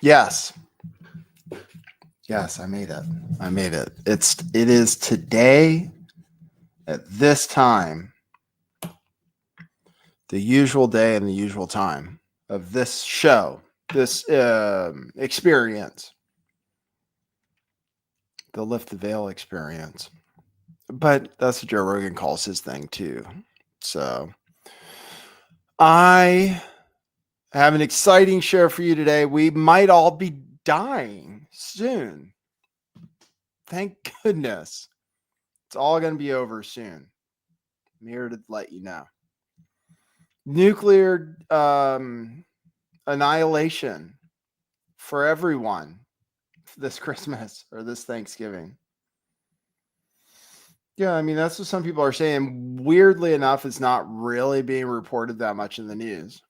Yes. Yes, I made it. I made it. It is today at this time, the usual day and the usual time of this show, this experience, the Lift the Veil experience. But that's what Joe Rogan calls his thing too. So I have an exciting show for you today. We might all be dying soon. Thank goodness. It's all going to be over soon. I'm here to let you know. Nuclear annihilation for everyone this Christmas or this Thanksgiving. Yeah, I mean, that's what some people are saying. Weirdly enough, it's not really being reported that much in the news.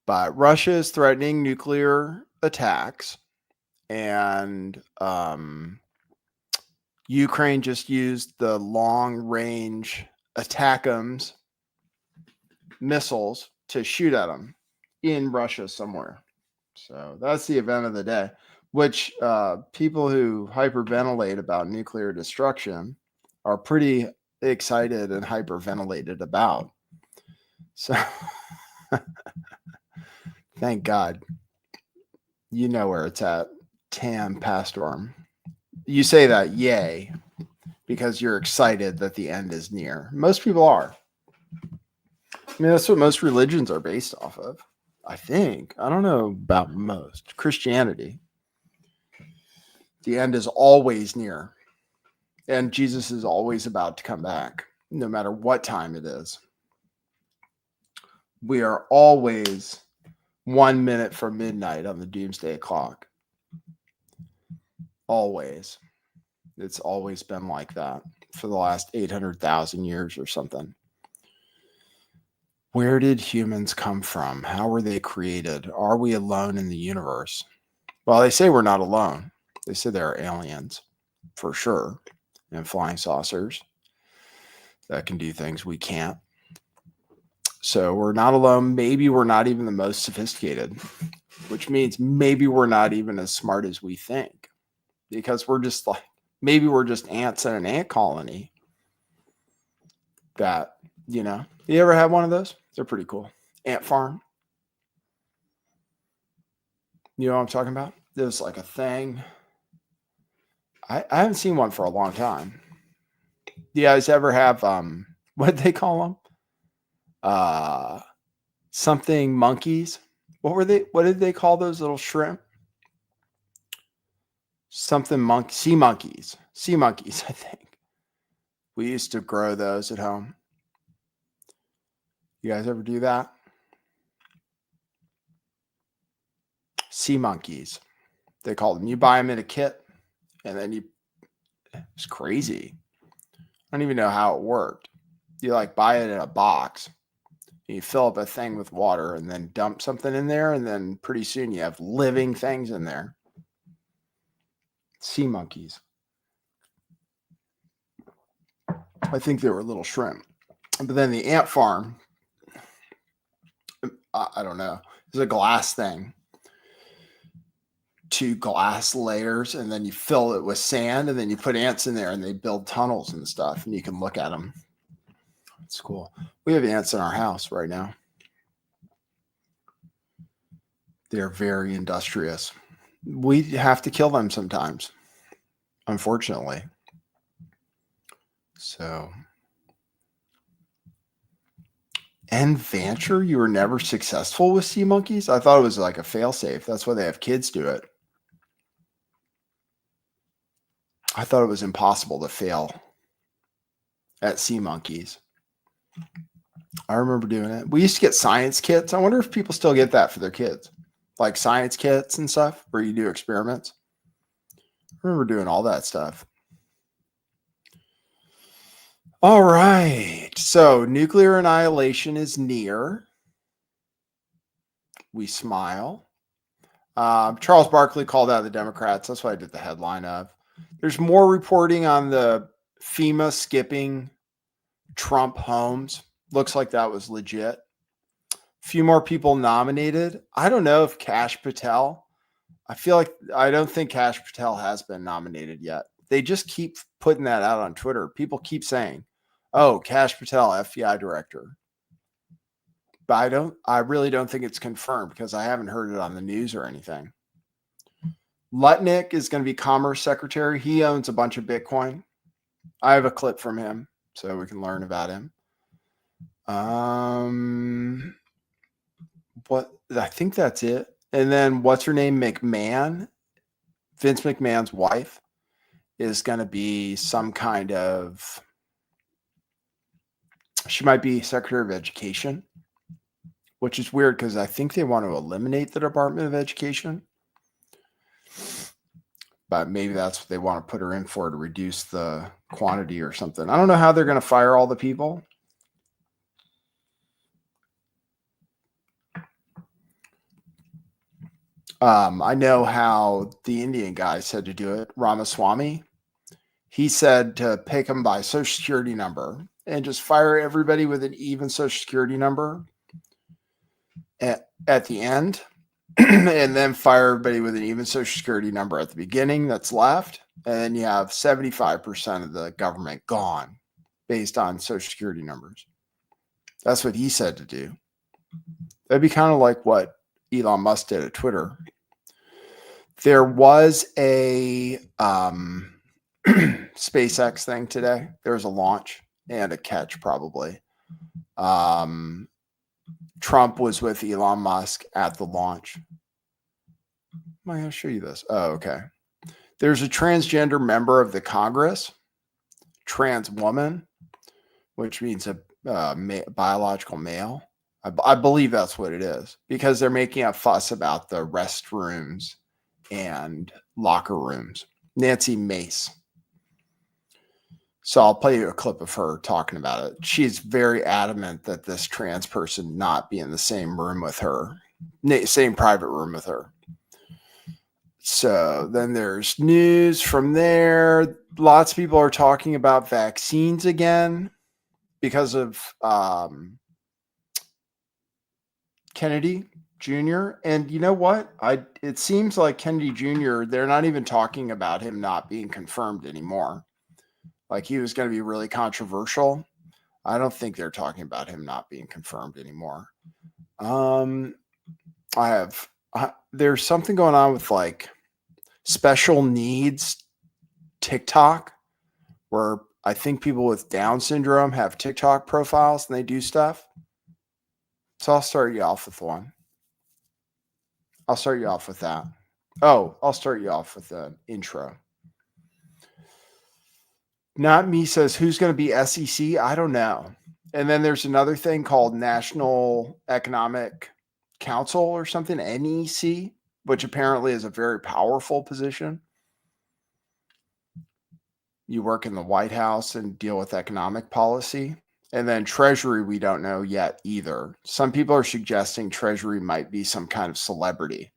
But Russia is threatening nuclear attacks, and Ukraine just used the long-range ATACMS missiles to shoot at them in Russia somewhere. So that's the event of the day, which people who hyperventilate about nuclear destruction are pretty excited and hyperventilated about. So thank God. You know where it's at. Tam Pastorm. You say that, yay, because you're excited that the end is near. Most people are. I mean, that's what most religions are based off of, I think. I don't know about most. Christianity. The end is always near. And Jesus is always about to come back, no matter what time it is. We are always 1 minute from midnight on the doomsday clock. Always. It's always been like that for the last 800,000 years or something. Where did humans come from? How were they created? Are we alone in the universe? Well, they say we're not alone. They say there are aliens, for sure, and flying saucers that can do things we can't. So we're not alone. Maybe we're not even the most sophisticated, which means maybe we're not even as smart as we think, because we're just like, maybe we're just ants in an ant colony that, you know, you ever had one of those? They're pretty cool. Ant farm. You know what I'm talking about? There's like a thing. I haven't seen one for a long time. Do you guys ever have, what did they call them? Something monkeys. What did they call those little shrimp? Something sea monkeys, I think. We used to grow those at home. You guys ever do that? Sea monkeys, they call them. You buy them in a kit, and then it's crazy. I don't even know how it worked. You like buy it in a box, and you fill up a thing with water, and then dump something in there, and then pretty soon you have living things in there. Sea monkeys. I think they were little shrimp. But then the ant farm, I don't know. It's a glass thing. 2 glass layers, and then you fill it with sand, and then you put ants in there, and they build tunnels and stuff, and you can look at them. It's cool. We have ants in our house right now. They're very industrious. We have to kill them sometimes, unfortunately. So, and Vancher, you were never successful with sea monkeys? I thought it was like a failsafe. That's why they have kids do it. I thought it was impossible to fail at sea monkeys. I remember doing it. We used to get science kits. I wonder if people still get that for their kids, like science kits and stuff where you do experiments. I remember doing all that stuff. All right. So nuclear annihilation is near. We smile. Charles Barkley called out the Democrats. That's what I did the headline of. There's more reporting on the FEMA skipping Trump homes. Looks like that was legit. A few more people nominated. I don't know if Kash Patel. I don't think Kash Patel has been nominated yet. They just keep putting that out on Twitter. People keep saying, "Oh, Kash Patel, FBI director." But I really don't think it's confirmed because I haven't heard it on the news or anything. Lutnick is going to be Commerce Secretary. He owns a bunch of Bitcoin. I have a clip from him so we can learn about him. What I think that's it. And then what's her name? McMahon, Vince McMahon's wife, is going to be some kind of, she might be Secretary of Education, which is weird because I think they want to eliminate the Department of Education. But maybe that's what they want to put her in for, to reduce the quantity or something. I don't know how they're going to fire all the people. I know how the Indian guy said to do it, Ramaswamy. He said to pick them by social security number and just fire everybody with an even social security number at the end, and then fire everybody with an even social security number at the beginning that's left. And then you have 75% of the government gone based on social security numbers. That's what he said to do. That'd be kind of like what Elon Musk did at Twitter. There was a SpaceX thing today. There was a launch and a catch, probably. Trump was with Elon Musk at the launch. I'm going to show you this. Oh, okay. There's a transgender member of the Congress, trans woman, which means a biological male. I believe that's what it is, because they're making a fuss about the restrooms and locker rooms. Nancy Mace. So I'll play you a clip of her talking about it. She's very adamant that this trans person not be in the same room with her, same private room with her. So then there's news from there. Lots of people are talking about vaccines again because of Kennedy Jr. And you know what? It seems like Kennedy Jr., they're not even talking about him not being confirmed anymore. Like he was going to be really controversial. I don't think they're talking about him not being confirmed anymore. There's something going on with like special needs TikTok, where I think people with Down syndrome have TikTok profiles and they do stuff. So I'll start you off with one. I'll start you off with that. Oh, I'll start you off with the intro. Not me says, who's going to be SEC? I don't know. And then there's another thing called National Economic Council or something, NEC, which apparently is a very powerful position. You work in the White House and deal with economic policy. And then Treasury, we don't know yet either. Some people are suggesting Treasury might be some kind of celebrity.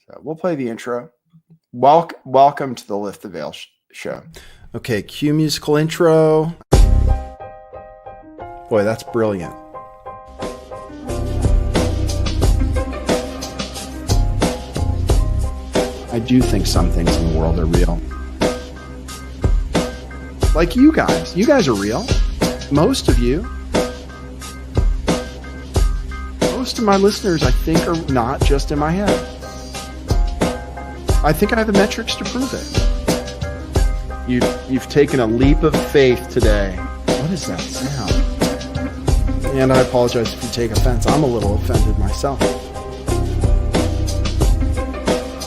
So we'll play the intro. Welcome to the Lift the Veil show. Okay, cue musical intro. Boy, that's brilliant. I do think some things in the world are real. Like you guys. You guys are real. Most of you. Most of my listeners, I think, are not just in my head. I think I have the metrics to prove it. You've taken a leap of faith today. What is that sound? And I apologize if you take offense. I'm a little offended myself.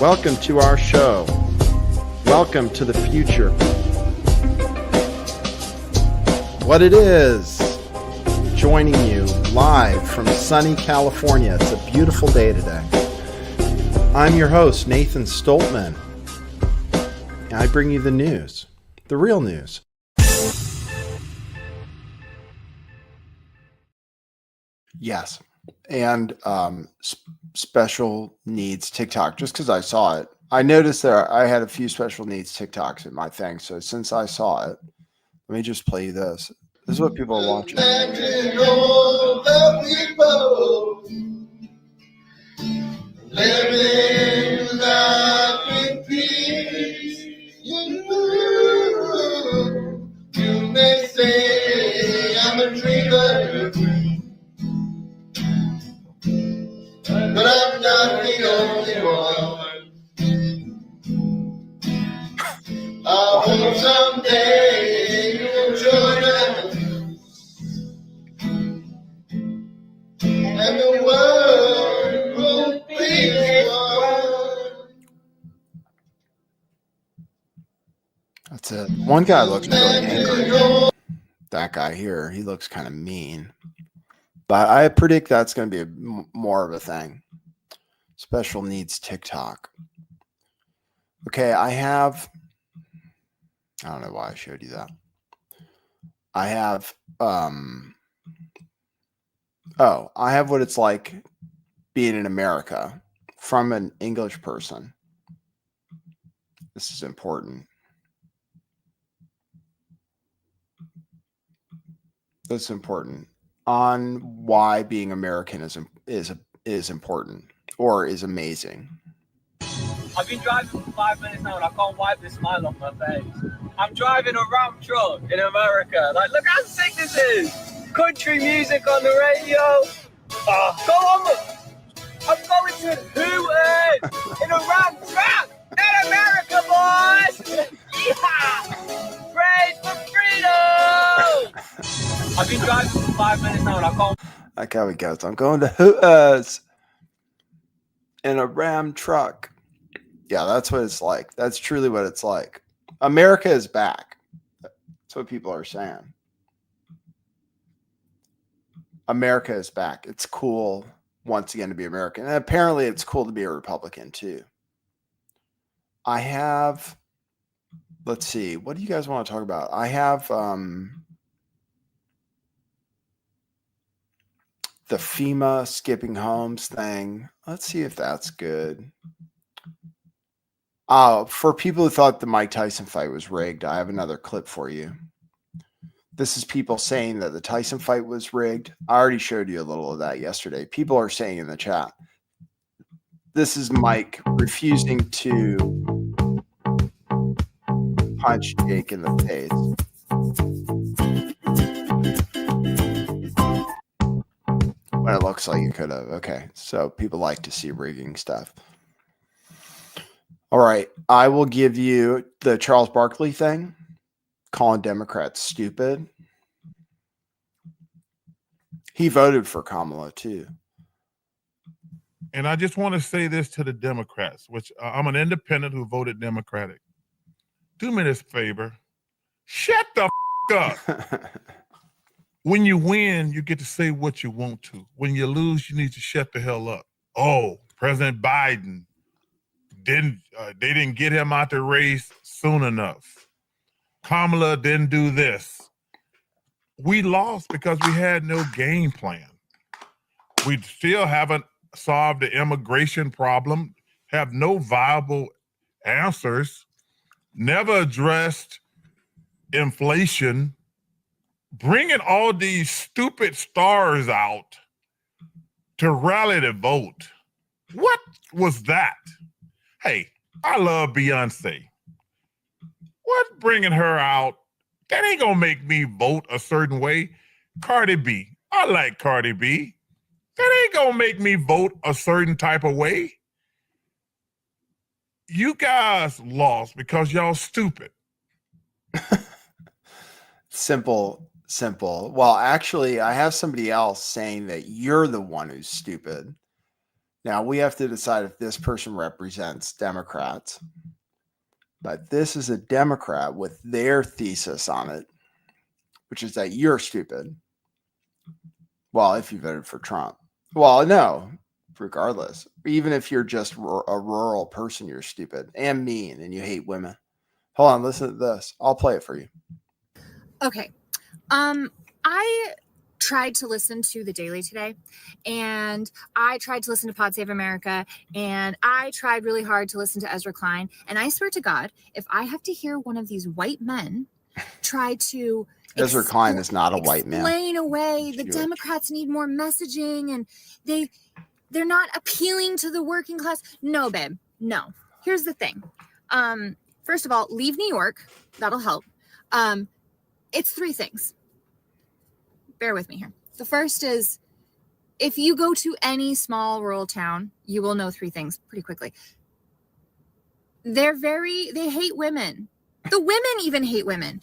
Welcome to our show. Welcome to the future. What it is, joining you live from sunny California. It's a beautiful day today. I'm your host, Nathan Stoltman. And I bring you the news, the real news. Yes. And special needs TikTok, just because I saw it. I noticed that I had a few special needs TikToks in my thing. So since I saw it, let me just play you this. This is what people are watching. Living life in peace. You may say I'm a dreamer, but I'm not the only one. I hope someday you'll join us, and the world will be one. That's it. One guy looks really angry. That guy here, he looks kind of mean. But I predict that's going to be more of a thing. Special needs TikTok. Okay, I don't know why I showed you that. I have I have what it's like being in America from an English person. This is important. This is important on why being American is important or is amazing. I've been driving for 5 minutes now and I can't wipe the smile off my face. I'm driving a Ram truck in America. Like, look how sick this is. Country music on the radio. Go on. I'm going to Hooters in a Ram truck in America, boys. Yeehaw! Praise for freedom. I've been driving for 5 minutes now and I can't. Like how he goes, I'm going to Hooters in a Ram truck. Yeah, that's what it's like. That's truly what it's like. America is back. That's what people are saying. America is back. It's cool once again to be American. And apparently it's cool to be a Republican too. I have, let's see, what do you guys want to talk about? I have the FEMA skipping homes thing. Let's see if that's good. For people who thought the Mike Tyson fight was rigged, I have another clip for you. This is people saying that the Tyson fight was rigged. I already showed you a little of that yesterday. People are saying in the chat. This is Mike refusing to punch Jake in the face. When it looks like you could have. Okay, so people like to see rigging stuff. All right, I will give you the Charles Barkley thing, calling Democrats stupid. He voted for Kamala too. And I just want to say this to the Democrats, which I'm an independent who voted Democratic. Do me this favor. Shut the up. When you win, you get to say what you want to. When you lose, you need to shut the hell up. Oh, President Biden they didn't get him out the race soon enough. Kamala didn't do this. We lost because we had no game plan. We still haven't solved the immigration problem, have no viable answers, never addressed inflation, bringing all these stupid stars out to rally the vote. What was that? Hey, I love Beyonce. What's bringing her out? That ain't gonna make me vote a certain way. Cardi B, I like Cardi B. That ain't gonna make me vote a certain type of way. You guys lost because y'all stupid. Simple. Well, actually, I have somebody else saying that you're the one who's stupid. Now, we have to decide if this person represents Democrats. But this is a Democrat with their thesis on it, which is that you're stupid. Well, if you voted for Trump. Well, no, regardless. Even if you're just a rural person, you're stupid and mean and you hate women. Hold on, listen to this. I'll play it for you. Okay. I tried to listen to The Daily today, and I tried to listen to Pod Save America, and I tried really hard to listen to Ezra Klein, and I swear to God, if I have to hear one of these white men try to Ezra Klein is not a white man. explain away the Jewish. Democrats need more messaging and they're not appealing to the working class. No, babe. No. Here's the thing. First of all, leave New York. That'll help. It's 3 things. Bear with me here. The first is, if you go to any small rural town, you will know 3 things pretty quickly. They hate women. The women even hate women.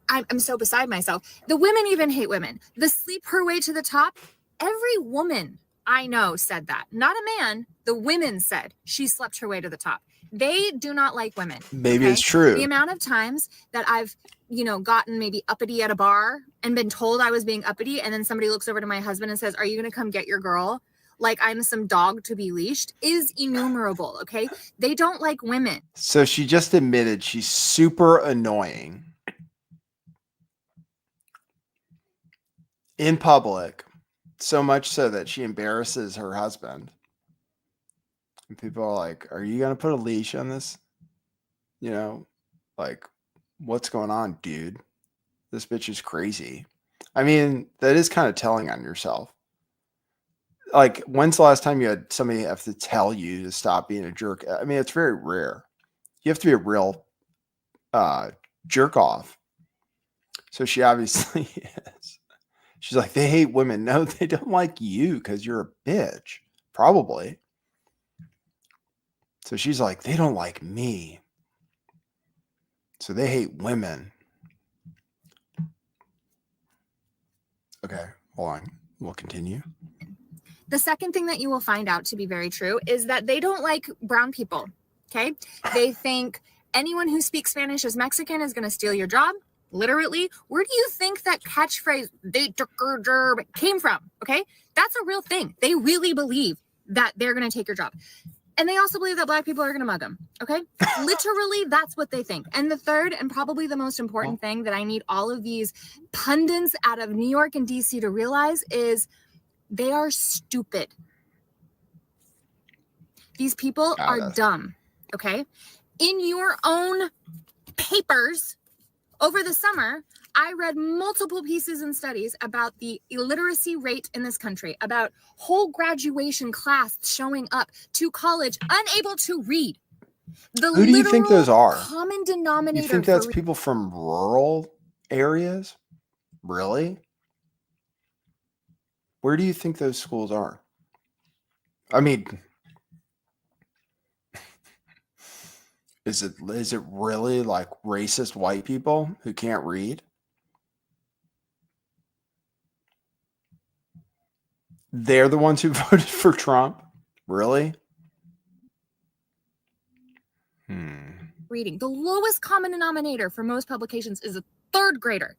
I'm so beside myself. The women even hate women. The sleep her way to the top. Every woman I know said that. Not a man. The women said she slept her way to the top. They do not like women. Maybe it's true. The amount of times that I've, gotten maybe uppity at a bar and been told I was being uppity, and then somebody looks over to my husband and says, "Are you going to come get your girl?" Like I'm some dog to be leashed, is innumerable. Okay. They don't like women. So she just admitted she's super annoying in public, so much so that she embarrasses her husband. And people are like, "Are you going to put a leash on this? Like, what's going on, dude? This bitch is crazy." I mean, that is kind of telling on yourself. Like, when's the last time you had somebody have to tell you to stop being a jerk? I mean, it's very rare. You have to be a real jerk off. So she obviously is. She's like, they hate women. No, they don't like you because you're a bitch. Probably. So she's like, they don't like me. So they hate women. Okay, hold on. We'll continue. The second thing that you will find out to be very true is that they don't like brown people. Okay. They think anyone who speaks Spanish as Mexican is going to steal your job. Literally. Where do you think that catchphrase "they took her job" came from? Okay. That's a real thing. They really believe that they're going to take your job. And they also believe that black people are going to mug them. Okay. Literally, that's what they think. And the third and probably the most important thing that I need all of these pundits out of New York and DC to realize is they are stupid. These people are dumb. Okay. In your own papers over the summer, I read multiple pieces and studies about the illiteracy rate in this country, about whole graduation class showing up to college unable to read. Who do you think those are? Common denominator. You think that's people from rural areas? Really? Where do you think those schools are? I mean, is it really like racist white people who can't read? They're the ones who voted for Trump? Really? Reading. The lowest common denominator for most publications is a 3rd grader.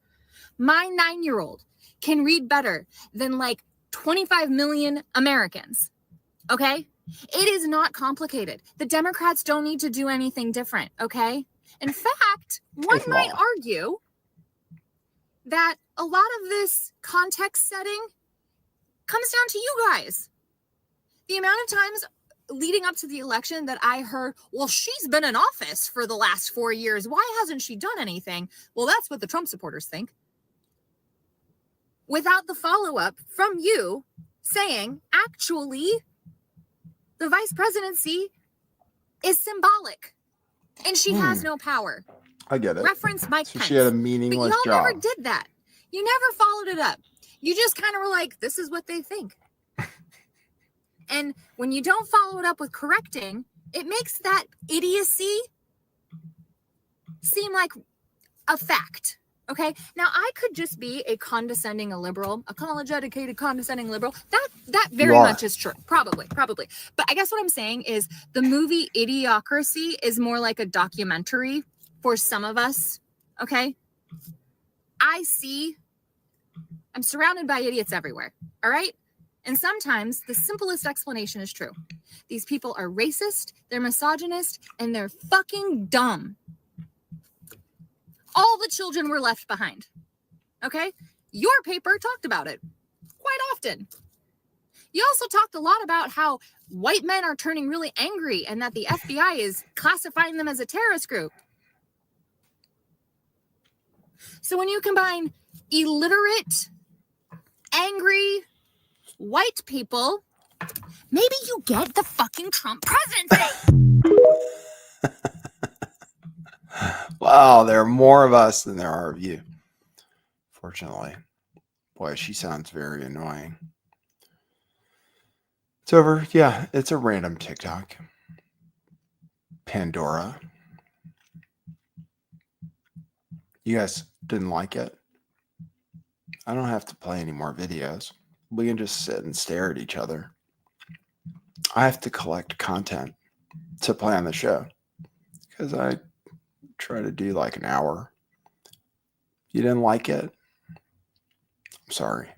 My 9-year-old can read better than like 25 million Americans. Okay? It is not complicated. The Democrats don't need to do anything different. Okay? In fact, one might argue that a lot of this context setting comes down to you guys. The amount of times leading up to the election that I heard, well, she's been in office for the last 4 years. Why hasn't she done anything? Well, that's what the Trump supporters think. Without the follow-up from you saying, actually, the vice presidency is symbolic and she has no power. I get it. Reference Mike Pence. She had a meaningless but y'all job. never did that. You never followed it up. You just kind of were like, this is what they think. And when you don't follow it up with correcting, it makes that idiocy seem like a fact. Okay. Now I could just be a liberal, a college-educated, condescending liberal. That very much is true. Probably. But I guess what I'm saying is the movie Idiocracy is more like a documentary for some of us. Okay. I'm surrounded by idiots everywhere. All right. And sometimes the simplest explanation is true. These people are racist, they're misogynist, and they're fucking dumb. All the children were left behind. Okay? Your paper talked about it quite often. You also talked a lot about how white men are turning really angry and that the FBI is classifying them as a terrorist group. So when you combine illiterate, angry, white people, maybe you get the fucking Trump presidency. Wow, there are more of us than there are of you. Fortunately. Boy, she sounds very annoying. It's over. Yeah, it's a random TikTok. Pandora. You guys didn't like it? I don't have to play any more videos. We can just sit and stare at each other. I have to collect content to play on the show because I try to do like an hour. You didn't like it? I'm sorry.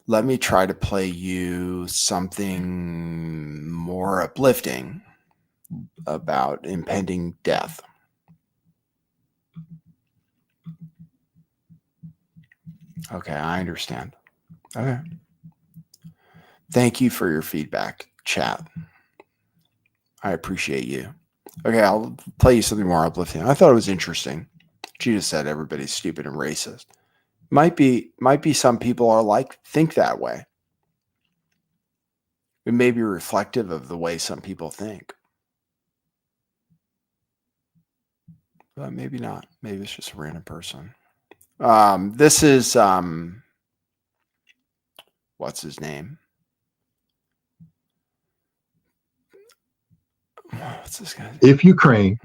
Let me try to play you something more uplifting about impending death. Okay, I understand. Okay. Thank you for your feedback, chat. I appreciate you. Okay, I'll play you something more uplifting. I thought it was interesting. She just said everybody's stupid and racist. Might be some people are think that way. It may be reflective of the way some people think. But maybe not. Maybe it's just a random person. This is what's his name? What's this guy? If Ukraine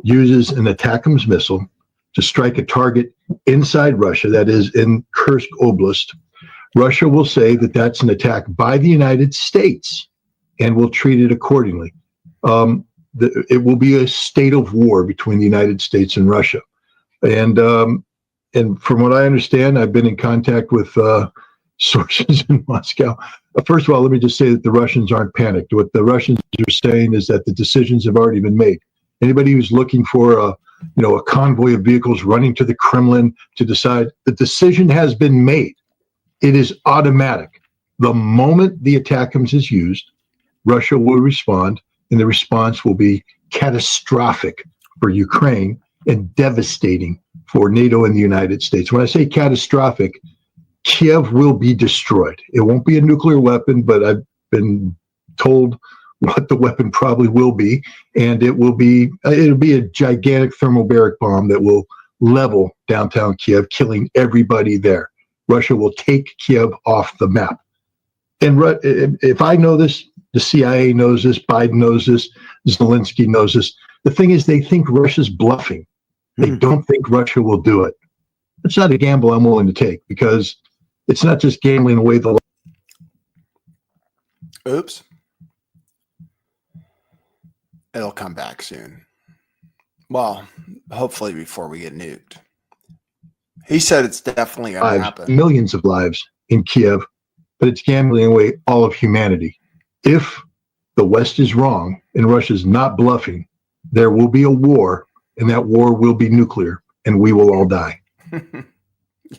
uses an ATACMS missile to strike a target inside Russia, that is in Kursk Oblast, Russia will say that that's an attack by the United States and will treat it accordingly. It will be a state of war between the United States and Russia. And from what I understand, I've been in contact with sources in Moscow. First of all, let me just say that the Russians aren't panicked. What the Russians are saying is that the decisions have already been made. Anybody who's looking for a convoy of vehicles running to the Kremlin to decide, the decision has been made. It is automatic. The moment the ATACMS is used, Russia will respond, and the response will be catastrophic for Ukraine and devastating for NATO and the United States. When I say catastrophic, Kiev will be destroyed. It won't be a nuclear weapon, but I've been told what the weapon probably will be, and it'll be a gigantic thermobaric bomb that will level downtown Kiev, killing everybody there. Russia will take Kiev off the map. And if I know this, the CIA knows this, Biden knows this, Zelensky knows this. The thing is, they think Russia's bluffing. They don't think Russia will do it. It's not a gamble I'm willing to take, because it's not just gambling away the. Oops. It'll come back soon. Well, hopefully before we get nuked. He said it's definitely going to happen. Millions of lives in Kiev, but it's gambling away all of humanity. If the West is wrong and Russia's not bluffing, there will be a war, and that war will be nuclear, and we will all die.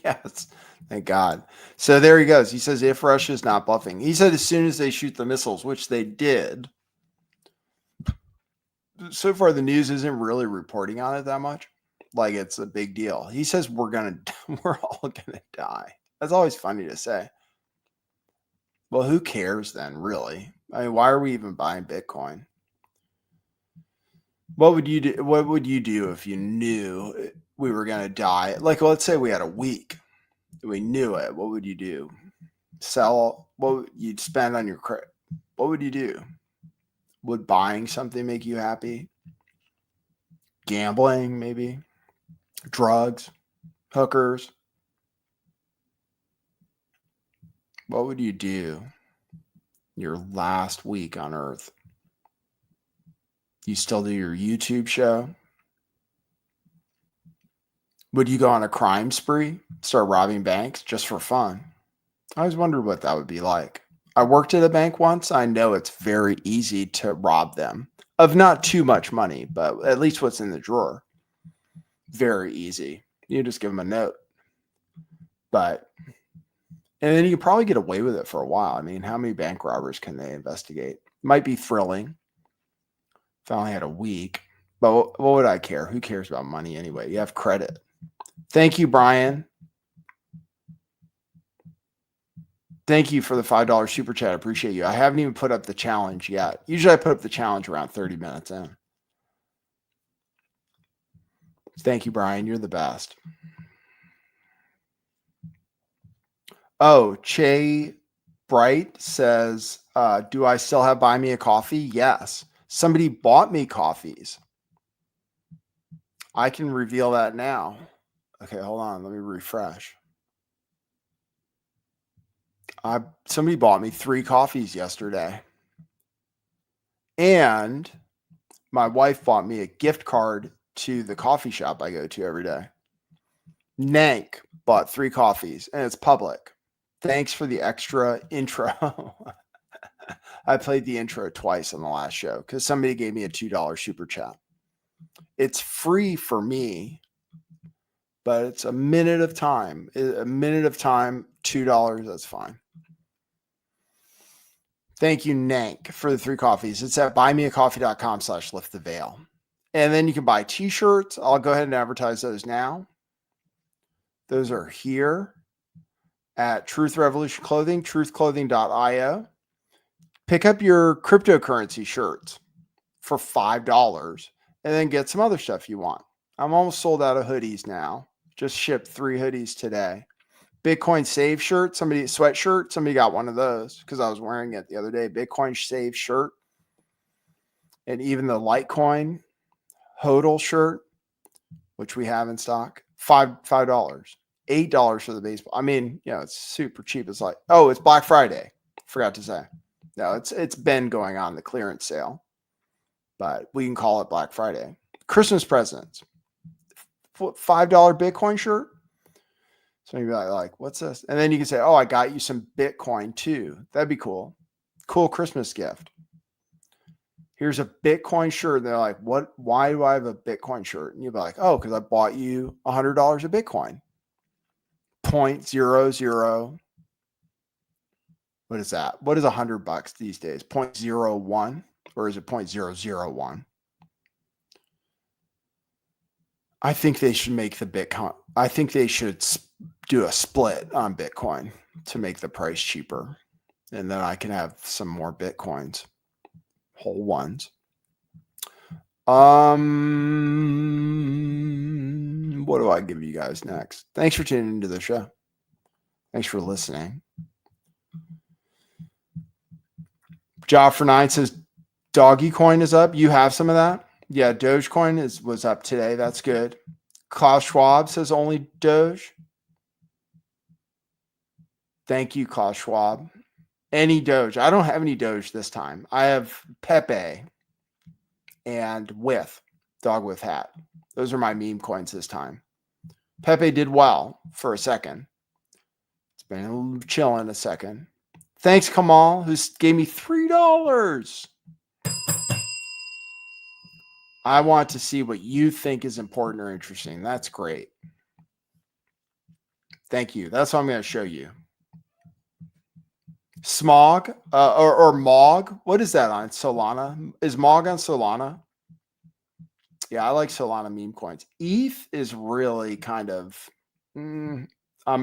Yes, thank God. So there he goes. He says if Russia's not bluffing. He said as soon as they shoot the missiles, which they did. So far, the news isn't really reporting on it that much. Like it's a big deal. He says we're all gonna die. That's always funny to say. Well, who cares then, really? I mean, why are we even buying Bitcoin? What would you do? What would you do if you knew we were gonna die? Like, let's say we had a week. We knew it. What would you do? Sell? What would you'd spend on your credit? What would you do? Would buying something make you happy? Gambling, maybe? Drugs? Hookers? What would you do your last week on Earth? You still do your YouTube show? Would you go on a crime spree? Start robbing banks just for fun? I always wondered what that would be like. I worked at a bank once. I know it's very easy to rob them of not too much money, but at least what's in the drawer. Very easy. You just give them a note. But And then you can probably get away with it for a while. I mean, how many bank robbers can they investigate? Might be thrilling if I only had a week, but what would I care? Who cares about money anyway? You have credit. Thank you, Brian. Thank you for the $5 super chat. I appreciate you. I haven't even put up the challenge yet. Usually I put up the challenge around 30 minutes in. Thank you, Brian. You're the best. Oh, Che Bright says, do I still have Buy Me a Coffee? Yes. Somebody bought me coffees. I can reveal that now. Okay, hold on. Let me refresh. Somebody bought me 3 coffees yesterday. And my wife bought me a gift card to the coffee shop I go to every day. Nank bought 3 coffees, and it's public. Thanks for the extra intro. I played the intro twice on the last show because somebody gave me a $2 super chat. It's free for me, but it's a minute of time. A minute of time, $2, that's fine. Thank you, Nank, for the 3 coffees. It's at buymeacoffee.com/lifttheveil. And then you can buy t-shirts. I'll go ahead and advertise those now. Those are here at Truth Revolution Clothing, truthclothing.io. Pick up your cryptocurrency shirts for $5 and then get some other stuff you want. I'm almost sold out of hoodies now. Just shipped 3 hoodies today. Bitcoin Save shirt, sweatshirt, somebody got one of those because I was wearing it the other day. Bitcoin Save shirt. And even the Litecoin HODL shirt, which we have in stock, $5, $8 for the baseball. I mean, it's super cheap. It's like, oh, it's Black Friday. Forgot to say. No, it's been going on the clearance sale, but we can call it Black Friday. Christmas presents. $5 Bitcoin shirt. So you'd be like, what's this? And then you can say, oh, I got you some Bitcoin too. That'd be cool. Cool Christmas gift. Here's a Bitcoin shirt. And they're like, what? Why do I have a Bitcoin shirt? And you'll be like, oh, because I bought you $100 of Bitcoin. 0.00. What is that? What is $100 these days? 0.01 or is it 0.001? I think they should make the Bitcoin. I think they should do a split on Bitcoin to make the price cheaper. And then I can have some more Bitcoins, whole ones. What do I give you guys next? Thanks for tuning into the show. Thanks for listening. Job for 9 says Doggy Coin is up. You have some of that? Yeah, Dogecoin was up today. That's good. Klaus Schwab says only Doge. Thank you, Klaus Schwab. Any Doge. I don't have any Doge this time. I have Pepe and Dog with Hat. Those are my meme coins this time. Pepe did well for a second. It's been chilling a second. Thanks, Kamal, who gave me $3. I want to see what you think is important or interesting. That's great. Thank you. That's what I'm going to show you. Smog or Mog. What is that on Solana? Is Mog on Solana? Yeah, I like Solana meme coins. ETH is really kind of, I'm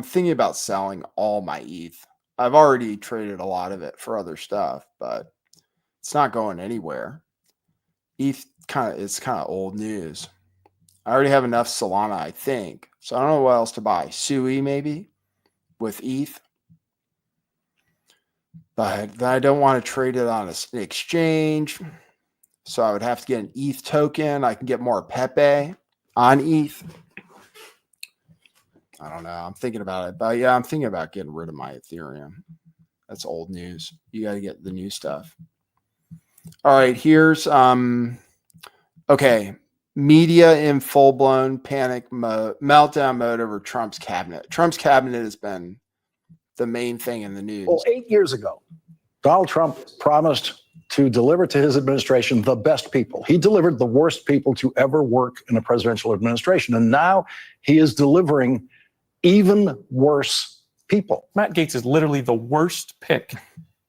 thinking about selling all my ETH. I've already traded a lot of it for other stuff, but it's not going anywhere. ETH it's kind of old news. I already have enough Solana, I think. So I don't know what else to buy. Sui maybe with ETH. But I don't want to trade it on an exchange. So I would have to get an ETH token. I can get more Pepe on ETH. I don't know. I'm thinking about it. But yeah, I'm thinking about getting rid of my Ethereum. That's old news. You got to get the new stuff. All right, here's okay. Media in full-blown panic mode, meltdown mode over Trump's cabinet. Trump's cabinet has been the main thing in the news. Well, 8 years ago, Donald Trump promised to deliver to his administration the best people. He delivered the worst people to ever work in a presidential administration. And now he is delivering even worse people. Matt Gaetz is literally the worst pick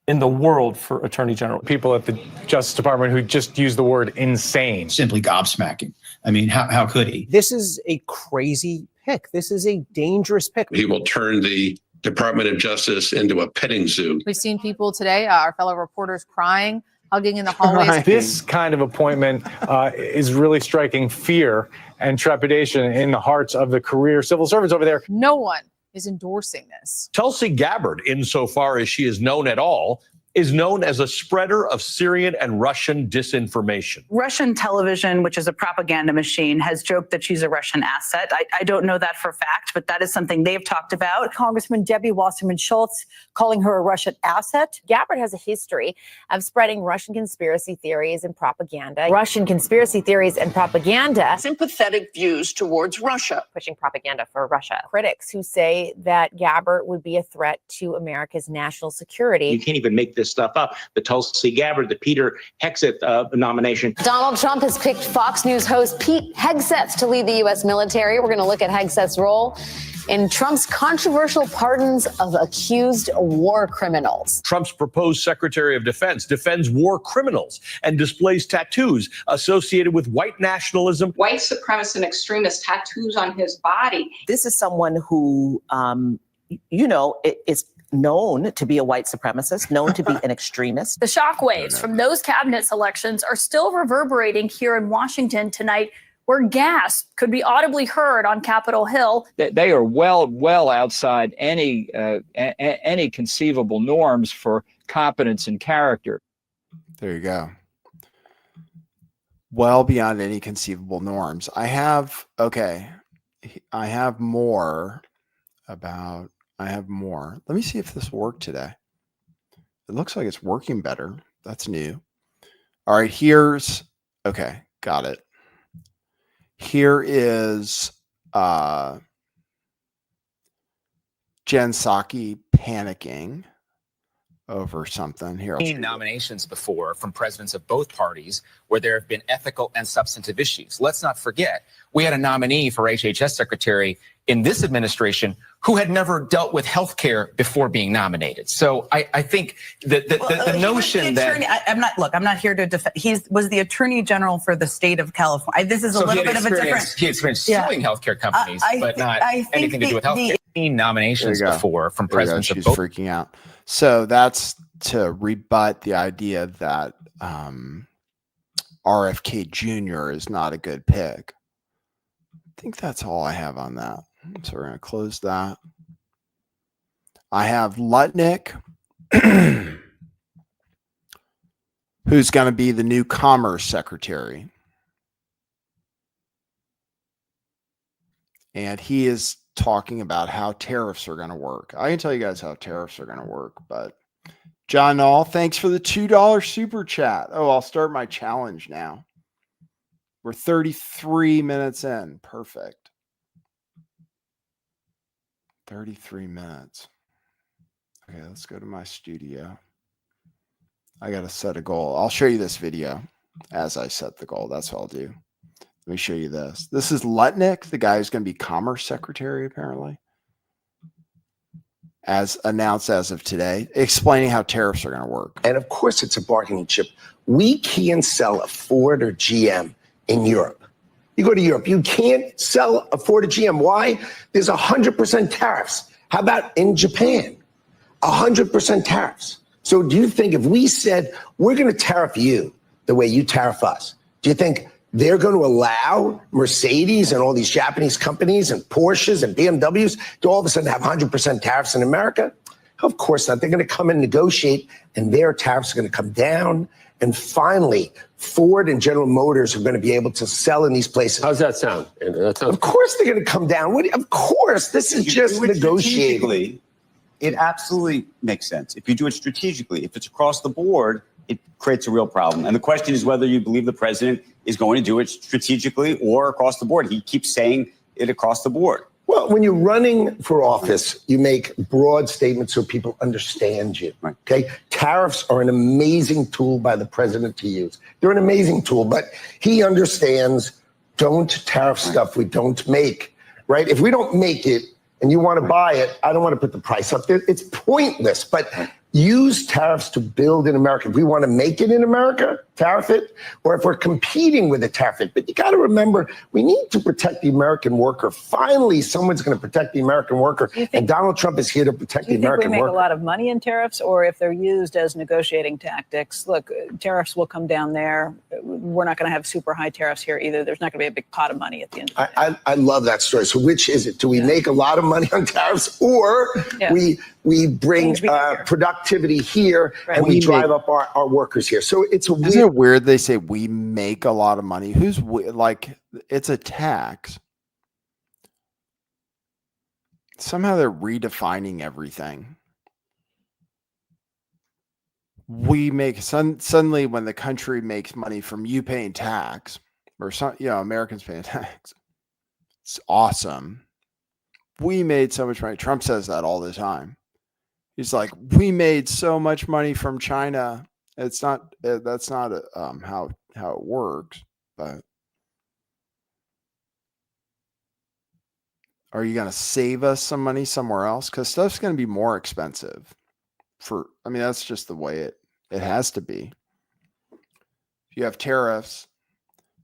in the world for Attorney General. People at the Justice Department who just use the word insane. Simply gobsmacking. I mean, how could he? This is a crazy pick. This is a dangerous pick. He will turn the Department of Justice into a petting zoo. We've seen people today, our fellow reporters, crying, hugging in the hallways. Right. This kind of appointment is really striking fear and trepidation in the hearts of the career civil servants over there. No one is endorsing this. Tulsi Gabbard, insofar as she is known at all, is known as a spreader of Syrian and Russian disinformation. Russian television, which is a propaganda machine, has joked that she's a Russian asset. I don't know that for fact, but that is something they've talked about. Congressman Debbie Wasserman Schultz calling her a Russian asset. Gabbard has a history of spreading Russian conspiracy theories and propaganda. Russian conspiracy theories and propaganda. Sympathetic views towards Russia. Pushing propaganda for Russia. Critics who say that Gabbard would be a threat to America's national security. You can't even make this stuff up. The Tulsi Gabbard, the Peter Hegseth nomination. Donald Trump has picked Fox News host Pete Hegseth to lead the U.S. military. We're going to look at Hegseth's role in Trump's controversial pardons of accused war criminals. Trump's proposed Secretary of Defense defends war criminals and displays tattoos associated with white nationalism. White supremacist and extremist tattoos on his body. This is someone who, is known to be a white supremacist, known to be an extremist. The shockwaves from those cabinet selections are still reverberating here in Washington tonight, where gasps could be audibly heard on Capitol Hill. They are well outside any conceivable norms for competence and character. There you go. Well beyond any conceivable norms. I have more. Let me see if this worked today. It looks like it's working better. That's new. All right, got it. Here is Jen Psaki panicking over something here. Nominations before from presidents of both parties where there have been ethical and substantive issues. Let's not forget, we had a nominee for HHS secretary in this administration who had never dealt with healthcare before being nominated. So I think that the notion that I'm not here to defend. He was the attorney general for the state of California. This is a little bit of a different. He had experience suing healthcare companies, but not anything to do with healthcare. Nominations before from presidents of both. She's freaking out. So that's to rebut the idea that RFK Jr. is not a good pick. I think that's all I have on that. So we're going to close that. I have Lutnick, who's going to be the new Commerce Secretary. And he is talking about how tariffs are going to work. I can tell you guys how tariffs are going to work, but John Nall, thanks for the $2 super chat. Oh, I'll start my challenge now. We're 33 minutes in. Perfect. 33 minutes. Okay, let's go to my studio. I got to set a goal. I'll show you this video as I set the goal. That's what I'll do. Let me show you this. This is Lutnick, the guy who's going to be Commerce Secretary, apparently, as announced as of today, explaining how tariffs are going to work. And of course, it's a bargaining chip. We can't sell a Ford or GM in Europe. You go to Europe, you can't sell a Ford or GM. Why? There's 100% tariffs. How about in Japan? 100% tariffs. So do you think if we said, we're going to tariff you the way you tariff us, do you think they're going to allow Mercedes and all these Japanese companies and Porsches and BMWs to all of a sudden have 100% tariffs in America? Of course not. They're going to come and negotiate, and their tariffs are going to come down. And finally, Ford and General Motors are going to be able to sell in these places. How's that sound? Of course they're going to come down. Of course. This is just negotiating. It absolutely makes sense. If you do it strategically, if it's across the board, it creates a real problem. And the question is whether you believe the president is going to do it strategically or across the board. He keeps saying it across the board. Well, when you're running for office, you make broad statements so people understand you. Right. Okay. Tariffs are an amazing tool by the president to use. They're an amazing tool, but he understands, don't tariff stuff we don't make. Right. If we don't make it, and you want to buy it, I don't want to put the price up there. It's pointless, but use tariffs to build in America. If we want to make it in America, tariff it, or if we're competing with it, tariff it. But you got to remember, we need to protect the American worker. Finally, someone's going to protect the American worker, and Donald Trump is here to protect the American we make worker. a lot of money in tariffs, or if they're used as negotiating tactics? Look, tariffs will come down there. We're not going to have super high tariffs here either. There's not going to be a big pot of money at the end of the day. I love that story. So which is it? Do we make a lot of money on tariffs, or we bring productivity here and we drive up our workers here? So it's a weird. Isn't it weird they say we make a lot of money? Who's like, it's a tax. Somehow they're redefining everything. We make suddenly when the country makes money from you paying tax, or some, Americans paying tax, it's awesome. We made so much money. Trump says that all the time. He's like, we made so much money from China. It's not, that's not how it works, but are you going to save us some money somewhere else? Because stuff's going to be more expensive that's just the way it has to be. If you have tariffs,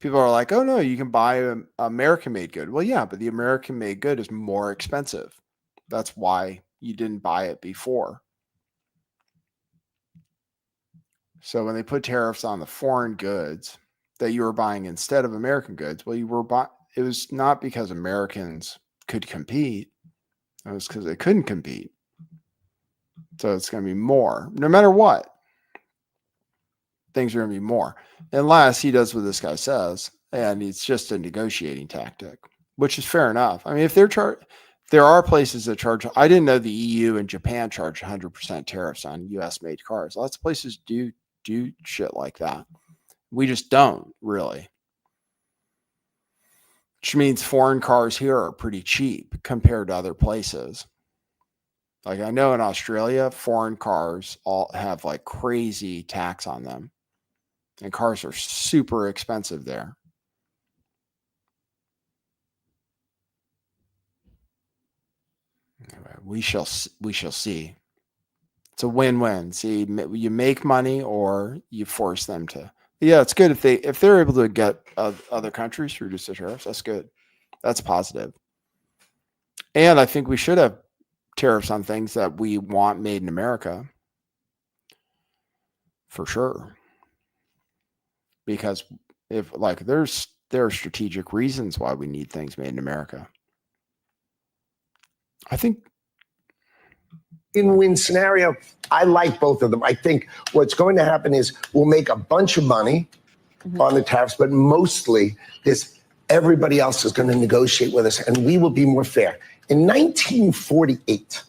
people are like, oh no, you can buy an American made good. Well, yeah, but the American made good is more expensive. That's why you didn't buy it before. So when they put tariffs on the foreign goods that you were buying instead of American goods, well, it was not because Americans could compete. It was because they couldn't compete. So it's going to be more, no matter what. Things are going to be more, unless he does what this guy says, and it's just a negotiating tactic, which is fair enough. I mean, if there are places that charge. I didn't know the EU and Japan charge 100% tariffs on U.S. made cars. Lots of places do shit like that. We just don't really. Which means foreign cars here are pretty cheap compared to other places. Like I know in Australia, foreign cars all have like crazy tax on them. And cars are super expensive there. Anyway, we shall see. It's a win-win. See, you make money or you force them to. Yeah, it's good if they're able to get other countries to reduce their tariffs. That's good. That's positive. And I think we should have tariffs on things that we want made in America, for sure. Because if there are strategic reasons why we need things made in America. I think win-win scenario. I like both of them. I think what's going to happen is we'll make a bunch of money on the tariffs, but mostly everybody else is going to negotiate with us and we will be more fair. In 1948,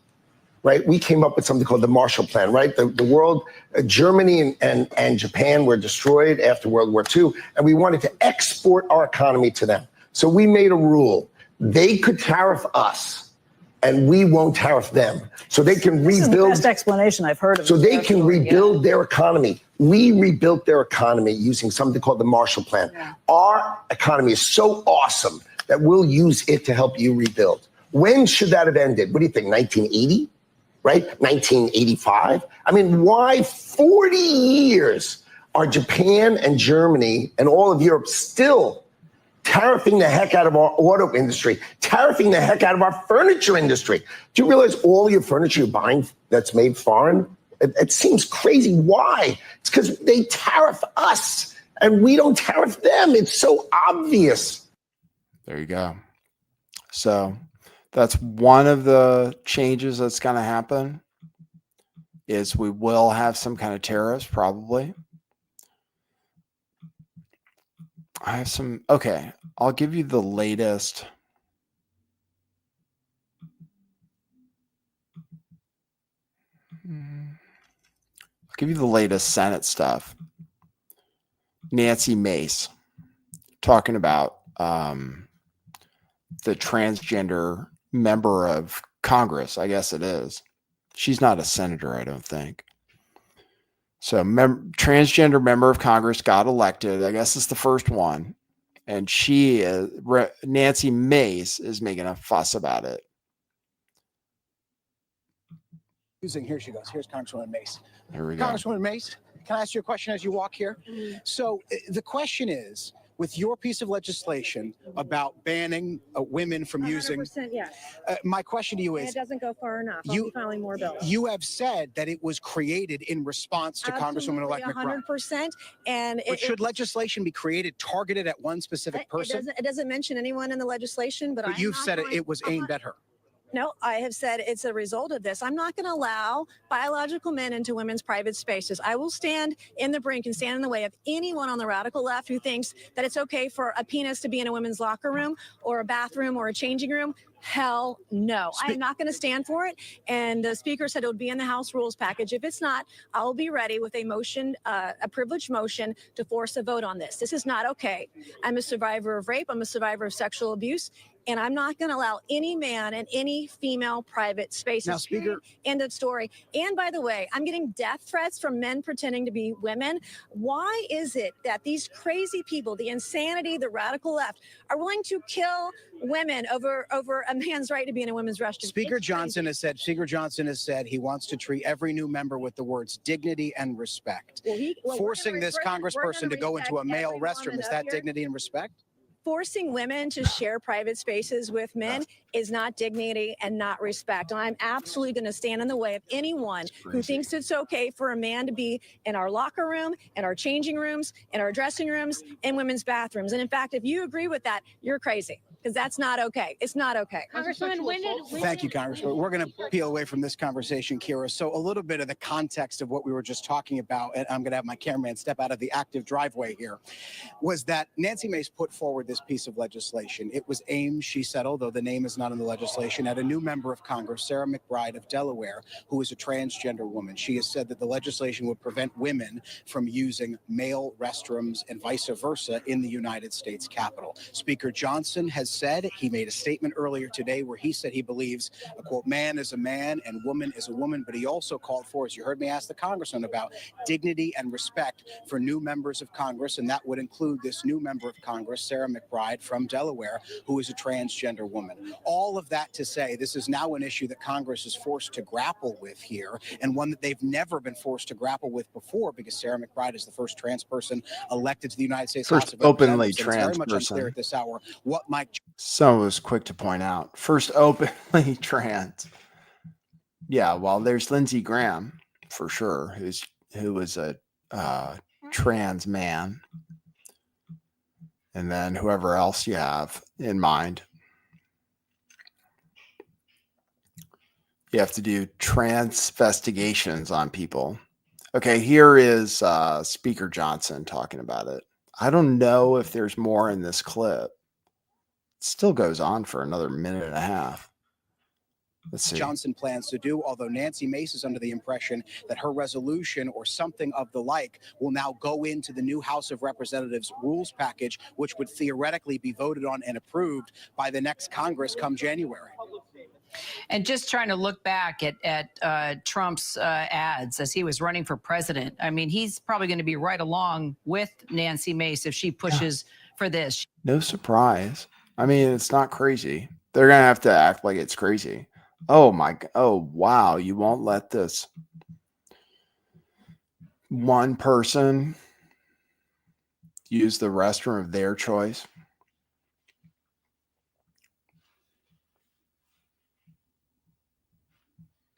right, we came up with something called the Marshall Plan, right? The world, Germany and Japan were destroyed after World War II, and we wanted to export our economy to them. So we made a rule. They could tariff us, and we won't tariff them. So they can rebuild. This is the best explanation I've heard of. So they can rebuild their economy. We rebuilt their economy using something called the Marshall Plan. Yeah. Our economy is so awesome that we'll use it to help you rebuild. When should that have ended? What do you think, 1980? Right? 1985? I mean, why 40 years are Japan and Germany and all of Europe still tariffing the heck out of our auto industry, tariffing the heck out of our furniture industry? Do you realize all your furniture you're buying that's made foreign? It seems crazy. Why? It's because they tariff us and we don't tariff them. It's so obvious. There you go. So that's one of the changes that's going to happen is we will have some kind of tariffs probably. I have some, okay, I'll give you the latest. I'll give you the latest Senate stuff. Nancy Mace talking about the transgender member of Congress, I guess it is. She's not a senator, I don't think. So transgender member of Congress got elected. I guess it's the first one. And Nancy Mace is making a fuss about it. Here she goes. Here's Congresswoman Mace. Here we go. Congresswoman Mace, can I ask you a question as you walk here? So the question is, with your piece of legislation about banning women from using, 100% yes. My question to you And is, it doesn't go far enough. I'll be filing more bills. you have said that it was created in response to Congresswoman-elect McBride. 100%. And But should legislation be created targeted at one specific person? It doesn't mention anyone in the legislation, but But you've said it was aimed at her. No, I have said it's a result of this. I'm not going to allow biological men into women's private spaces. I will stand in the brink and stand in the way of anyone on the radical left who thinks that it's okay for a penis to be in a women's locker room or a bathroom or a changing room. Hell no. I am not going to stand for it. And the speaker said it would be in the House rules package. If it's not, I'll be ready with a motion, a privileged motion to force a vote on this. This is not okay. I'm a survivor of rape. I'm a survivor of sexual abuse. And I'm not going to allow any man in any female private spaces. Now, Speaker, end of story. And by the way, I'm getting death threats from men pretending to be women. Why is it that these crazy people, the insanity, the radical left, are willing to kill women over a man's right to be in a women's restroom? Speaker Johnson has said he wants to treat every new member with the words dignity and respect. Forcing this congressperson to go into a male restroom, is that dignity and respect? Forcing women to share private spaces with men is not dignity and not respect. And I'm absolutely going to stand in the way of anyone who thinks it's okay for a man to be in our locker room, in our changing rooms, in our dressing rooms, in women's bathrooms. And in fact, if you agree with that, you're crazy, because that's not okay. It's not okay. Congresswoman, Thank you, Congressman. We're going to peel away from this conversation, Kira. So a little bit of the context of what we were just talking about, and I'm going to have my cameraman step out of the active driveway here, was that Nancy Mace put forward this piece of legislation. It was aimed, she said, although the name is not in the legislation, at a new member of Congress, Sarah McBride of Delaware, who is a transgender woman. She has said that the legislation would prevent women from using male restrooms and vice versa in the United States Capitol. Speaker Johnson has said, he made a statement earlier today where he said he believes, quote, man is a man and woman is a woman, but he also called for, as you heard me ask the congressman about, dignity and respect for new members of Congress, and that would include this new member of Congress, Sarah McBride from Delaware, who is a transgender woman. All of that to say, this is now an issue that Congress is forced to grapple with here, and one that they've never been forced to grapple with before, because Sarah McBride is the first trans person elected to the United States House First of openly Representatives. It's trans very much unclear person. at this hour what Mike. Someone was quick to point out. First openly trans. Yeah, well, there's Lindsey Graham for sure, who was a trans man, and then whoever else you have in mind. You have to do transvestigations on people. Okay, here is Speaker Johnson talking about it. I don't know if there's more in this clip. It still goes on for another minute and a half. Let's see. Johnson plans to do, although Nancy Mace is under the impression that her resolution or something of the like will now go into the new House of Representatives rules package, which would theoretically be voted on and approved by the next Congress come January. And just trying to look back at Trump's ads as he was running for president. I mean, he's probably going to be right along with Nancy Mace if she pushes for this. No surprise. I mean, it's not crazy. They're going to have to act like it's crazy. Oh my, oh wow, you won't let this one person use the restroom of their choice?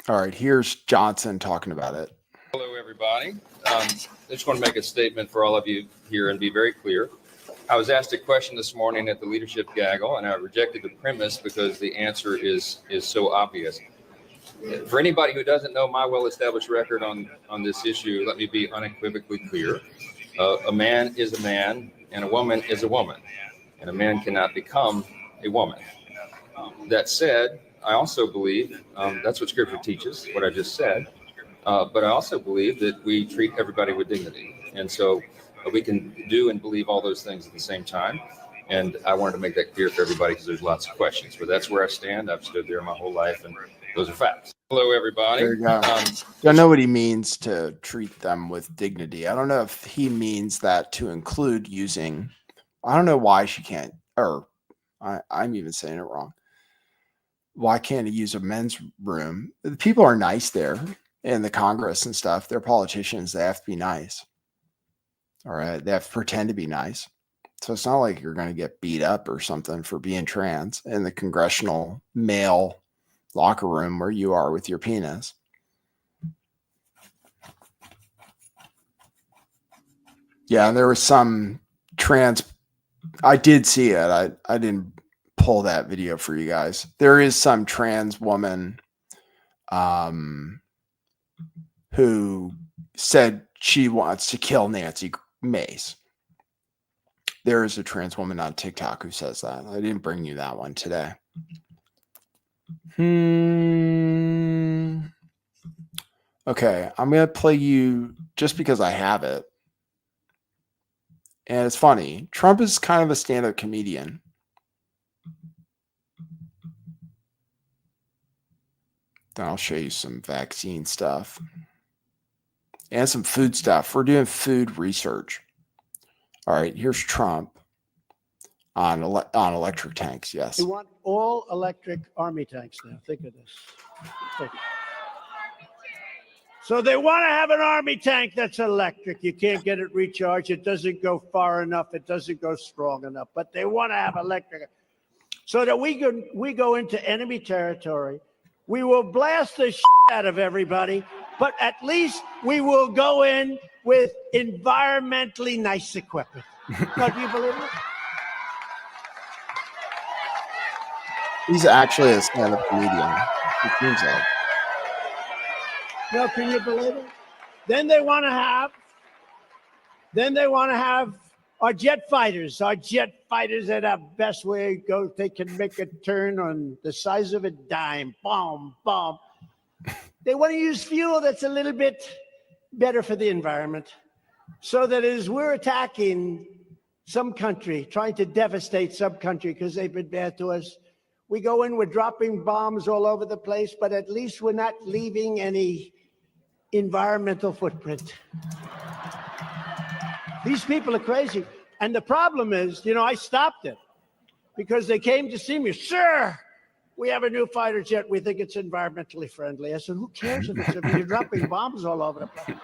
All right, here's Johnson talking about it. Hello, everybody. I just want to make a statement for all of you here and be very clear. I was asked a question this morning at the leadership gaggle, and I rejected the premise because the answer is so obvious. For anybody who doesn't know my well-established record on this issue, let me be unequivocally clear. A man is a man, and a woman is a woman, and a man cannot become a woman. That said, I also believe, that's what Scripture teaches, what I just said, but I also believe that we treat everybody with dignity. And so we can do and believe all those things at the same time. And I wanted to make that clear for everybody because there's lots of questions. But that's where I stand. I've stood there my whole life, and those are facts. Hello, everybody. There you go. I know what he means to treat them with dignity. I don't know if he means that to include using, I don't know why she can't, or I'm even saying it wrong. why can't he use a men's room? The people are nice there in the Congress and stuff. They're politicians. They have to be nice. All right. They have to pretend to be nice. So it's not like you're going to get beat up or something for being trans in the congressional male locker room where you are with your penis. Yeah, there was some trans. I did see it. I didn't pull that video for you guys. There is some trans woman who said she wants to kill Nancy Mace. There is a trans woman on TikTok who says that. I didn't bring you that one today. Okay, I'm going to play you just because I have it. And it's funny. Trump is kind of a stand-up comedian. Then I'll show you some vaccine stuff. And some food stuff. We're doing food research. All right, here's Trump on electric tanks. Yes. We want all electric army tanks now. Think of this. So they want to have an army tank that's electric. You can't get it recharged. It doesn't go far enough. It doesn't go strong enough. But they want to have electric. So that we go into enemy territory. We will blast the shit out of everybody. But at least we will go in with environmentally nice equipment. Now, do you believe it? He's actually a stand-up comedian. It seems like. No, can you believe it? Then they want to have our jet fighters. Our jet fighters are the best way to go. They can make a turn on the size of a dime. Boom, boom. They want to use fuel that's a little bit better for the environment. So that as we're attacking some country, trying to devastate some country because they've been bad to us, we go in, we're dropping bombs all over the place, but at least we're not leaving any environmental footprint. These people are crazy. And the problem is, I stopped it because they came to see me. Sir, we have a new fighter jet. We think it's environmentally friendly. I said, who cares if it's, you're dropping bombs all over the place.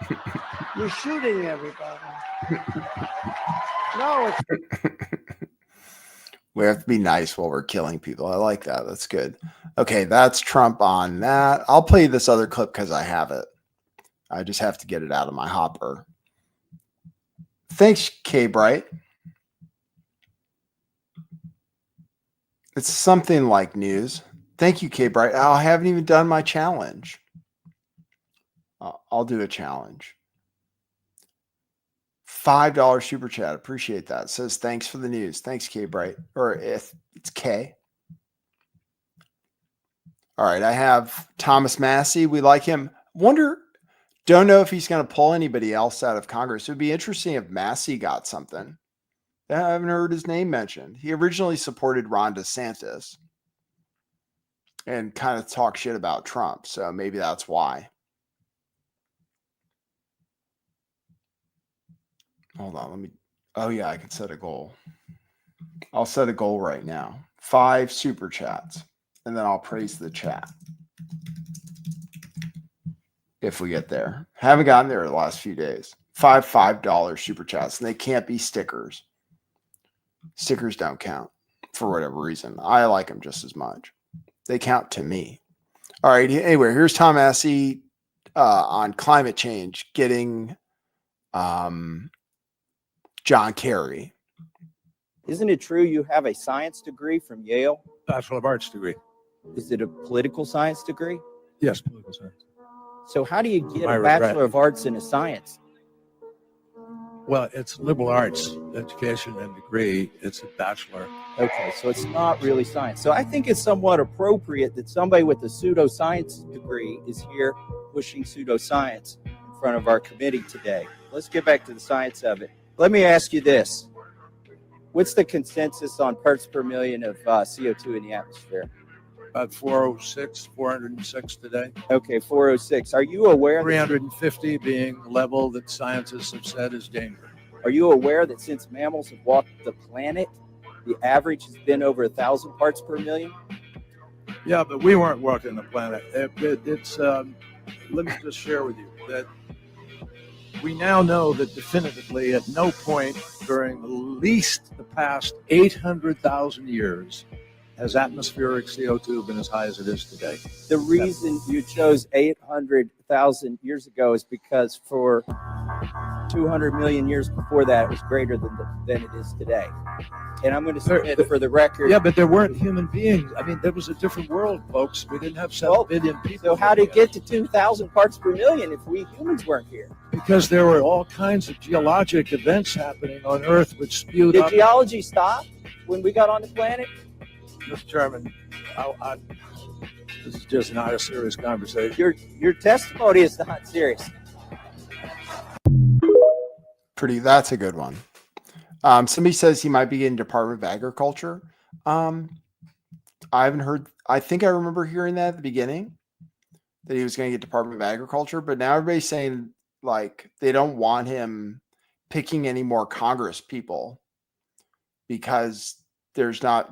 You're shooting everybody. No, we have to be nice while we're killing people. I like that. That's good. Okay, that's Trump on that. I'll play this other clip because I have it. I just have to get it out of my hopper. Thanks, K Bright. It's something like news. Thank you, K Bright. I haven't even done my challenge. I'll do a challenge. $5 super chat. Appreciate that. It says thanks for the news. Thanks, K Bright. Or if it's K. All right. I have Thomas Massey. We like him. Don't know if he's going to pull anybody else out of Congress. It would be interesting if Massey got something. I haven't heard his name mentioned. He originally supported Ron DeSantis and kind of talked shit about Trump. So maybe that's why. Hold on. Oh yeah, I can set a goal. I'll set a goal right now. 5 super chats. And then I'll praise the chat. If we get there. Haven't gotten there the last few days. 5 $5 super chats. And they can't be stickers. Stickers don't count for whatever reason. I like them just as much. They count to me. All right. Anyway, here's Tom Massey on climate change getting John Kerry. Isn't it true you have a science degree from Yale? Bachelor of Arts degree. Is it a political science degree? Yes, political science. So how do you get My a regret. Bachelor of Arts in a science? Well, it's liberal arts education and degree. It's a bachelor. Okay, so it's not really science. So I think it's somewhat appropriate that somebody with a pseudoscience degree is here pushing pseudoscience in front of our committee today. Let's get back to the science of it. Let me ask you this. What's the consensus on parts per million of CO2 in the atmosphere? About 406 today. Okay, 406. Are you aware? 350 being the level that scientists have said is dangerous. Are you aware that since mammals have walked the planet, the average has been over 1,000 parts per million? Yeah, but we weren't walking the planet. Let me just share with you that we now know that definitively at no point during at least the past 800,000 years has atmospheric CO2 been as high as it is today. The reason you chose 800,000 years ago is because for 200 million years before that, it was greater than it is today. And I'm going to submit for the record. Yeah, but there weren't human beings. I mean, there was a different world, folks. We didn't have 7 billion people. So how did it get to 2,000 parts per million if we humans weren't here? Because there were all kinds of geologic events happening on Earth which spewed Did up. geology stop when we got on the planet? Mr. Chairman, this is just not a serious conversation. Your testimony is not serious. That's a good one. Somebody says he might be in Department of Agriculture. I haven't heard. I think I remember hearing that at the beginning that he was going to get Department of Agriculture, but now everybody's saying like they don't want him picking any more Congress people because they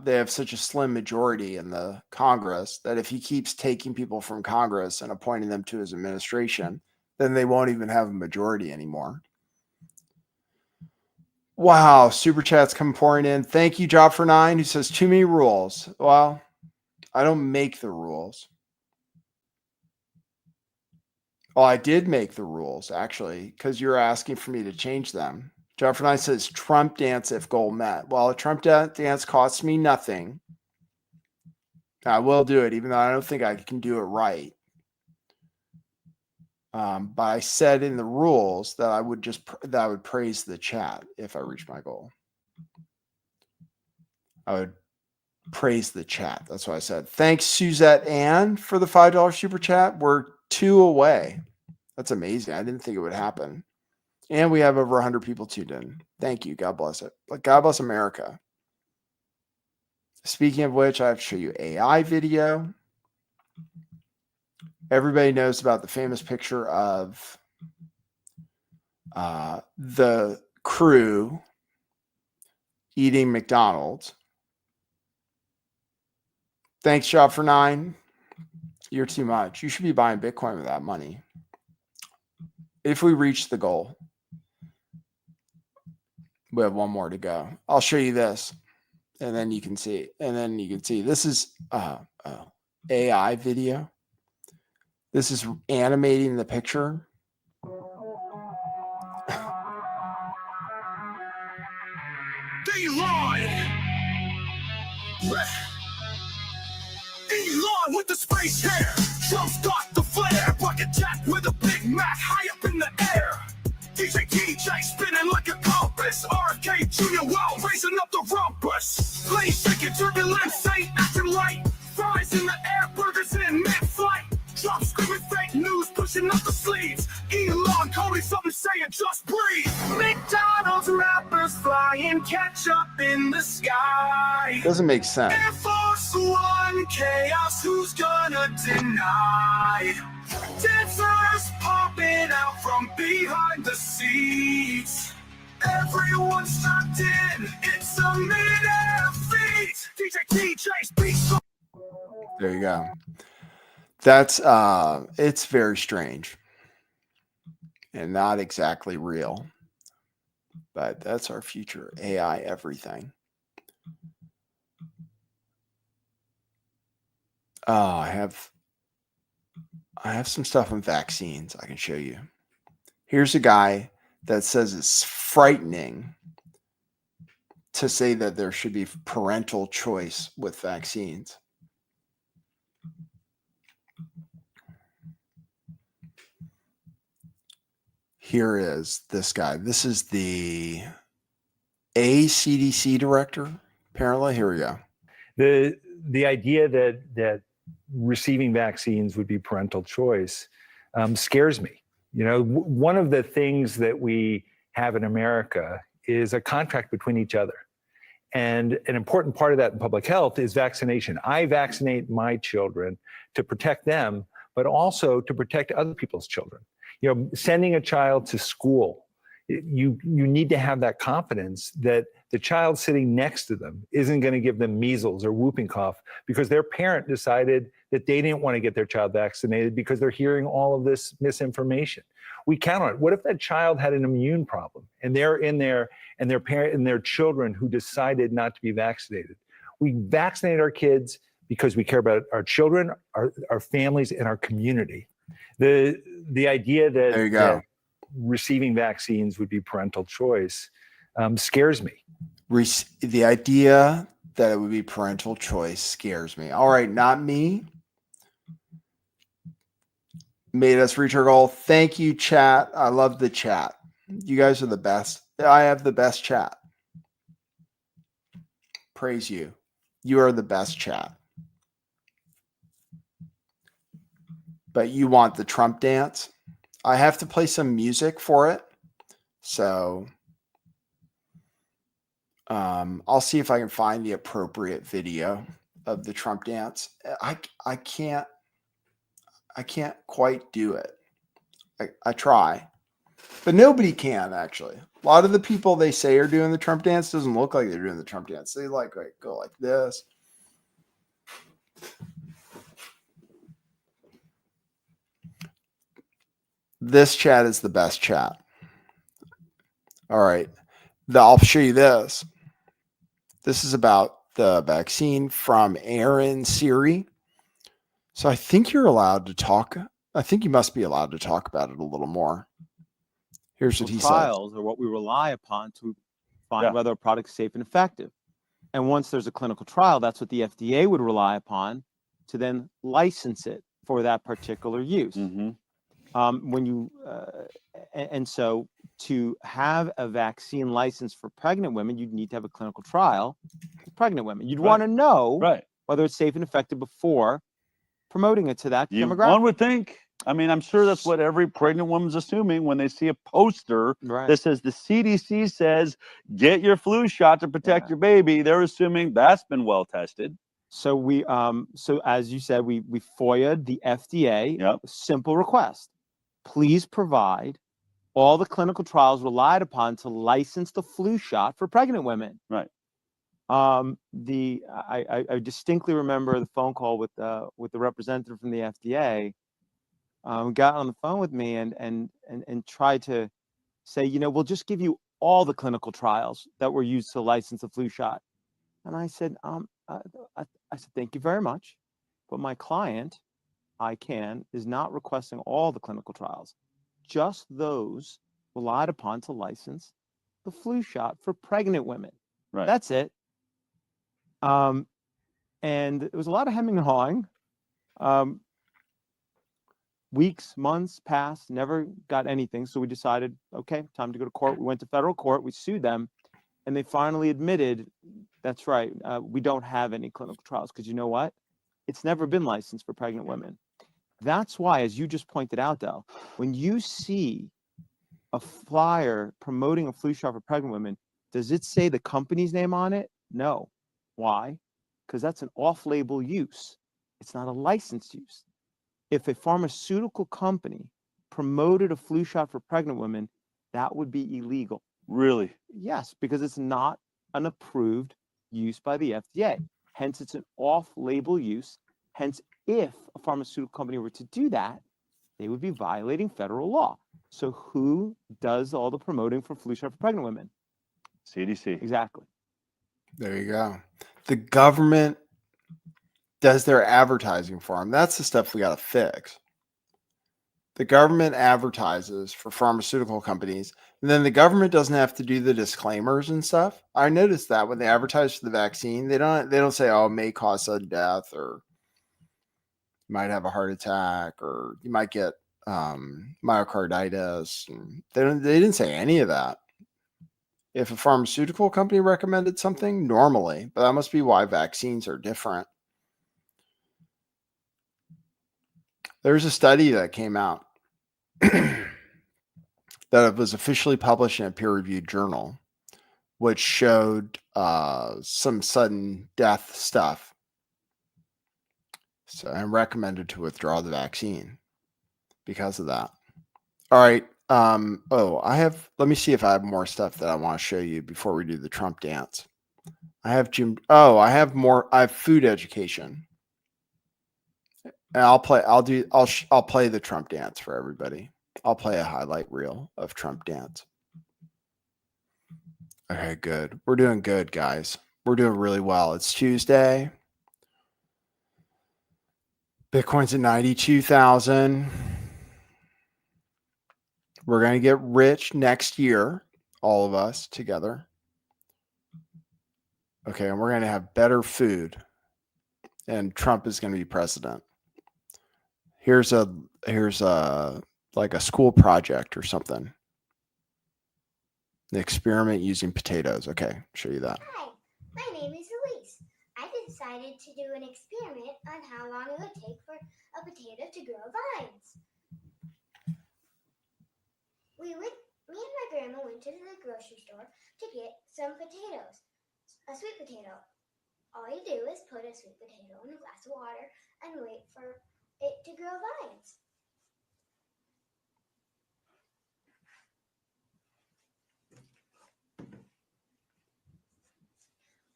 have such a slim majority in the Congress that if he keeps taking people from Congress and appointing them to his administration, then they won't even have a majority anymore. Wow, super chats come pouring in. Thank you, Job for 9, who says too many rules. Well, I don't make the rules. Well, I did make the rules, actually, because you're asking for me to change them. Job for 9 says Trump dance if goal met. Well, a Trump dance costs me nothing. I will do it, even though I don't think I can do it right. But I said in the rules that I would praise the chat if I reach my goal. I would praise the chat. That's what I said. Thanks, Suzette Ann, for the $5 super chat. We're 2 away. That's amazing. I didn't think it would happen. And we have over 100 people tuned in. Thank you. God bless it. But God bless America. Speaking of which, I have to show you AI video. Everybody knows about the famous picture of the crew eating McDonald's. Thanks, Job for 9. You're too much. You should be buying Bitcoin with that money. If we reach the goal, we have 1 more to go. I'll show you this, and then you can see. This is AI video. This is animating the picture. Elon with the space hair. Trump's got the flair. Bucket jack with a Big Mac high up in the air. DJ spinning like a compass. RFK Jr. Wow, raising up the rumpus. Plane shaking, turbulence ain't acting right. Fries in the air, burgers in mid-flight. Trump screaming fake news, pushing up the sleeves. Elon calling something saying just breathe. McDonald's rappers flying ketchup in the sky. Doesn't make sense. Air Force One chaos, who's gonna deny? Dancers popping out from behind the seats. Everyone's strapped in, it's a mid-air feat. DJ's beats. There you go. That's it's very strange and not exactly real, but that's our future. AI everything. Oh, I have some stuff on vaccines I can show you. Here's a guy that says it's frightening to say that there should be parental choice with vaccines. Here is this guy. This is the CDC director, apparently. Here we go. The idea that receiving vaccines would be parental choice scares me. You know, one of the things that we have in America is a contract between each other. And an important part of that in public health is vaccination. I vaccinate my children to protect them, but also to protect other people's children. You know, sending a child to school You need to have that confidence that the child sitting next to them isn't going to give them measles or whooping cough because their parent decided that they didn't want to get their child vaccinated because they're hearing all of this misinformation. We count on it. What if that child had an immune problem and they're in there and their parent and their children who decided not to be vaccinated? We vaccinate our kids because we care about our children, our families, and our community. The idea that, there you go. that receiving vaccines would be parental choice scares me. The idea that it would be parental choice scares me. All right, not me. Made us reach our goal. Thank you, chat. I love the chat. You guys are the best. I have the best chat. Praise you. You are the best chat. But you want the Trump dance? I have to play some music for it. So I'll see if I can find the appropriate video of the Trump dance. I can't quite do it. I try, but nobody can actually. A lot of the people they say are doing the Trump dance doesn't look like they're doing the Trump dance. They go like this. This chat is the best chat. All right. I'll show you this. This is about the vaccine from Aaron Siri. So I think you're allowed to talk. I think you must be allowed to talk about it a little more. Here's what he said. Trials are what we rely upon to find whether a product's safe and effective. And once there's a clinical trial, that's what the FDA would rely upon to then license it for that particular use. So to have a vaccine license for pregnant women, you'd need to have a clinical trial for pregnant women. You'd want to know whether it's safe and effective before promoting it to that demographic. One would think. I mean, I'm sure that's what every pregnant woman's assuming when they see a poster that says the CDC says get your flu shot to protect your baby. They're assuming that's been well tested. So we, so as you said, we FOIA'd the FDA. Simple request: please provide all the clinical trials relied upon to license the flu shot for pregnant women. Right. I distinctly remember the phone call with the representative from the FDA. Got on the phone with me and tried to say, you know, we'll just give you all the clinical trials that were used to license the flu shot. And I said, I said, thank you very much, but my client, ICANN, is not requesting all the clinical trials, just those relied upon to license the flu shot for pregnant women. Right. That's it. And it was a lot of hemming and hawing. Weeks, months passed, never got anything. So we decided, okay, time to go to court. We went to federal court. We sued them. And they finally admitted, that's right, we don't have any clinical trials. Because you know what? It's never been licensed for pregnant women. That's why, as you just pointed out, Del, when you see a flyer promoting a flu shot for pregnant women, does it say the company's name on it? No. Why? Because that's an off-label use. It's not a licensed use. If a pharmaceutical company promoted a flu shot for pregnant women, that would be illegal. Really? Yes, because it's not an approved use by the FDA. Hence, it's an off-label use. Hence, if a pharmaceutical company were to do that, they would be violating federal law. So who does all the promoting for flu shot for pregnant women? CDC. Exactly. There you go. The government does their advertising for them. That's the stuff we got to fix. The government advertises for pharmaceutical companies, and then the government doesn't have to do the disclaimers and stuff. I noticed that when they advertise for the vaccine, they don't say, "Oh, it may cause sudden death," or "You might have a heart attack," or "You might get myocarditis." And they didn't say any of that. If a pharmaceutical company recommended something, normally, but that must be why vaccines are different. There's a study that came out that was officially published in a peer-reviewed journal, which showed some sudden death stuff. So I'm recommended to withdraw the vaccine because of that. All right. let me see if I have more stuff that I want to show you before we do the Trump dance. I have I have food education. And I'll play the Trump dance for everybody. I'll play a highlight reel of Trump dance. Okay, good. We're doing good, guys. We're doing really well. It's Tuesday. Bitcoin's at 92,000. We're going to get rich next year, all of us together. Okay, and we're going to have better food. And Trump is going to be president. Here's a like a school project or something. The experiment using potatoes. Okay, show you that. Hi, my name is Elise. I decided to do an experiment on how long it would take for a potato to grow vines. Me and my grandma went to the grocery store to get some potatoes, a sweet potato. All you do is put a sweet potato in a glass of water and wait for it to grow vines.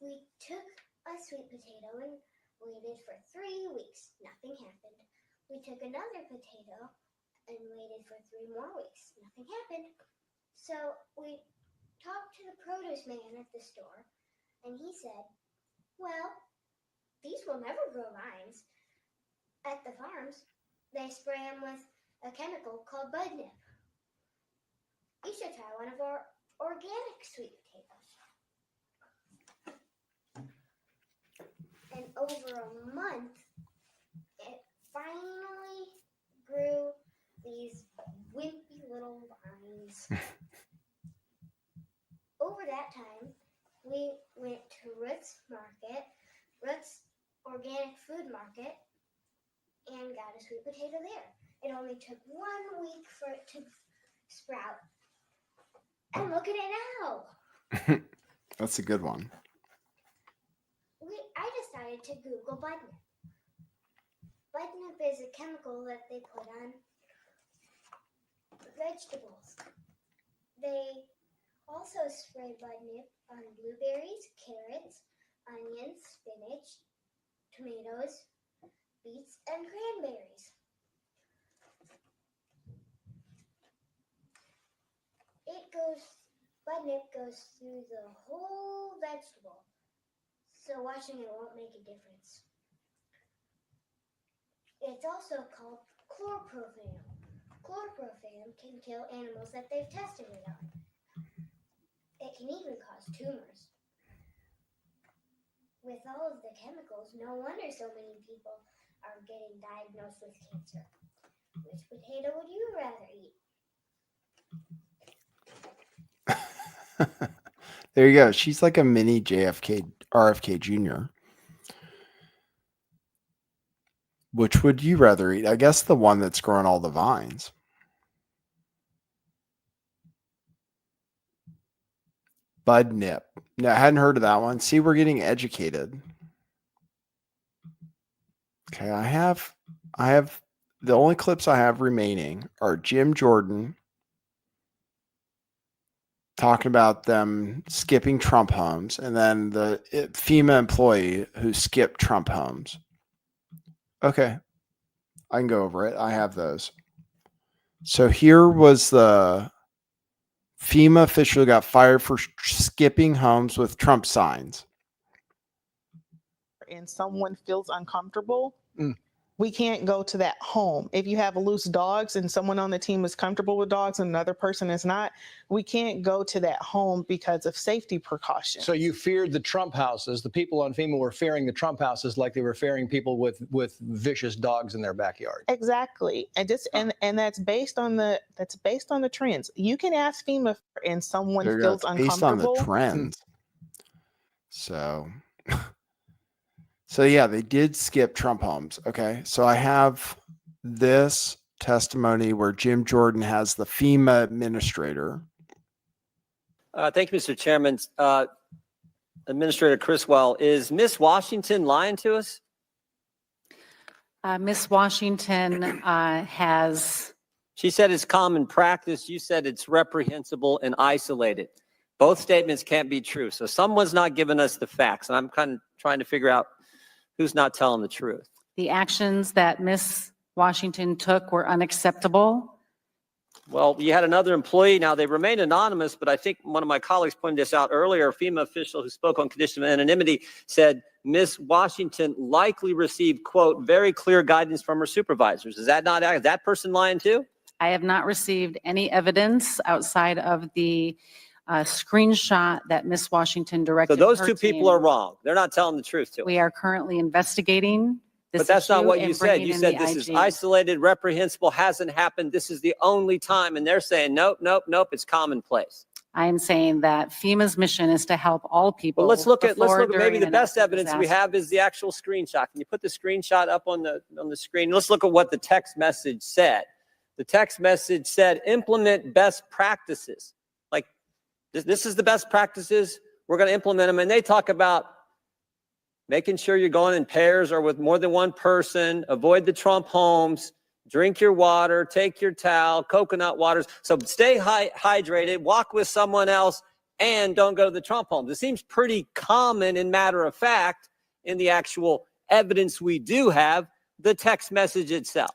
We took a sweet potato and waited for 3 weeks. Nothing happened. We took another potato and waited for 3 more weeks. Nothing happened. So we talked to the produce man at the store, and he said, well, these will never grow vines. At the farms, they spray them with a chemical called bud nip. You should try one of our organic sweet potatoes. And over a month, it finally grew these wimpy little vines. Over that time, we went to Ruth's Organic Food Market, and got a sweet potato there. It only took 1 week for it to sprout. And look at it now. That's a good one. I decided to Google bud nip. Bud nip is a chemical that they put on vegetables. They also spray bud nip on blueberries, carrots, onions, spinach, tomatoes, beets, and cranberries. Bud nip goes through the whole vegetable, so washing it won't make a difference. It's also called chlorprophan. Chlorprophan can kill animals that they've tested it on. It can even cause tumors. With all of the chemicals, no wonder so many people are getting diagnosed with cancer. Which potato would you rather eat? There you go. She's like a mini RFK Jr. Which would you rather eat? I guess the one that's growing all the vines. Bud nip. No, I hadn't heard of that one. See, we're getting educated. Okay, I have the only clips I have remaining are Jim Jordan talking about them skipping Trump homes, and then the FEMA employee who skipped Trump homes. Okay, I can go over it. I have those. So here was the FEMA official got fired for skipping homes with Trump signs. And someone feels uncomfortable, we can't go to that home. If you have loose dogs and someone on the team is comfortable with dogs and another person is not, we can't go to that home because of safety precautions. So you feared the Trump houses. The people on FEMA were fearing the Trump houses like they were fearing people with vicious dogs in their backyard. Exactly. And that's based on the trends. You can ask FEMA and someone feels uncomfortable. Based on the trends. So yeah, they did skip Trump homes. Okay. So I have this testimony where Jim Jordan has the FEMA administrator. Thank you, Mr. Chairman. Administrator Criswell, is Miss Washington lying to us? Miss Washington has She said it's common practice. You said it's reprehensible and isolated. Both statements can't be true. So someone's not giving us the facts. And I'm kind of trying to figure out who's not telling the truth. The actions that Ms. Washington took were unacceptable. Well, you had another employee. Now, they remain anonymous, but I think one of my colleagues pointed this out earlier. A FEMA official who spoke on condition of anonymity said Ms. Washington likely received, quote, very clear guidance from her supervisors. Is that person lying too? I have not received any evidence outside of the screenshot that Ms. Washington directed. So those her two people team. are wrong. They're not telling the truth to us. We are currently investigating this But that's not issue what you and said. bringing You in said the this is IG. isolated, reprehensible, hasn't happened. This is the only time. And they're saying, nope, nope, nope, it's commonplace. I am saying that FEMA's mission is to help all people. Well, let's look at before, maybe during, the and best after evidence we disaster. have is the actual screenshot. Can you put the screenshot up on the screen? Let's look at what the text message said. The text message said, implement best practices. Like, this is the best practices. We're going to implement them. And they talk about making sure you're going in pairs or with more than one person, avoid the Trump homes, drink your water, take your towel, coconut waters. So stay hydrated, walk with someone else, and don't go to the Trump homes. It seems pretty common and matter of fact in the actual evidence we do have, the text message itself.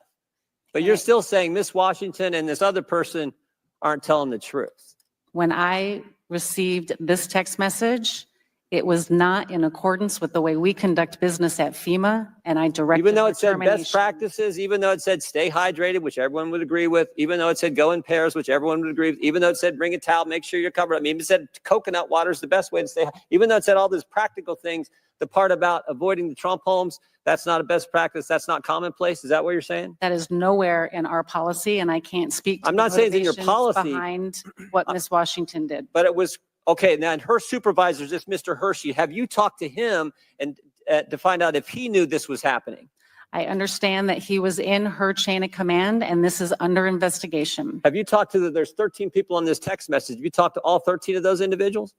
But you're still saying Miss Washington and this other person aren't telling the truth. When I received this text message, it was not in accordance with the way we conduct business at FEMA, and I directed Even though her it said best termination. practices, even though it said stay hydrated, which everyone would agree with, even though it said go in pairs, which everyone would agree with, even though it said bring a towel, make sure you're covered. I mean, it said coconut water is the best way to stay, even though it said all these practical things, the part about avoiding the Trump homes, that's not a best practice. That's not commonplace. Is that what you're saying? That is nowhere in our policy, and I can't speak to I'm the not saying it's in your motivations policy. behind what Ms. Washington did. But it was, okay, now and her supervisor, this Mr. Hershey, have you talked to him and to find out if he knew this was happening? I understand that he was in her chain of command, and this is under investigation. Have you talked to there's 13 people on this text message. Have you talked to all 13 of those individuals?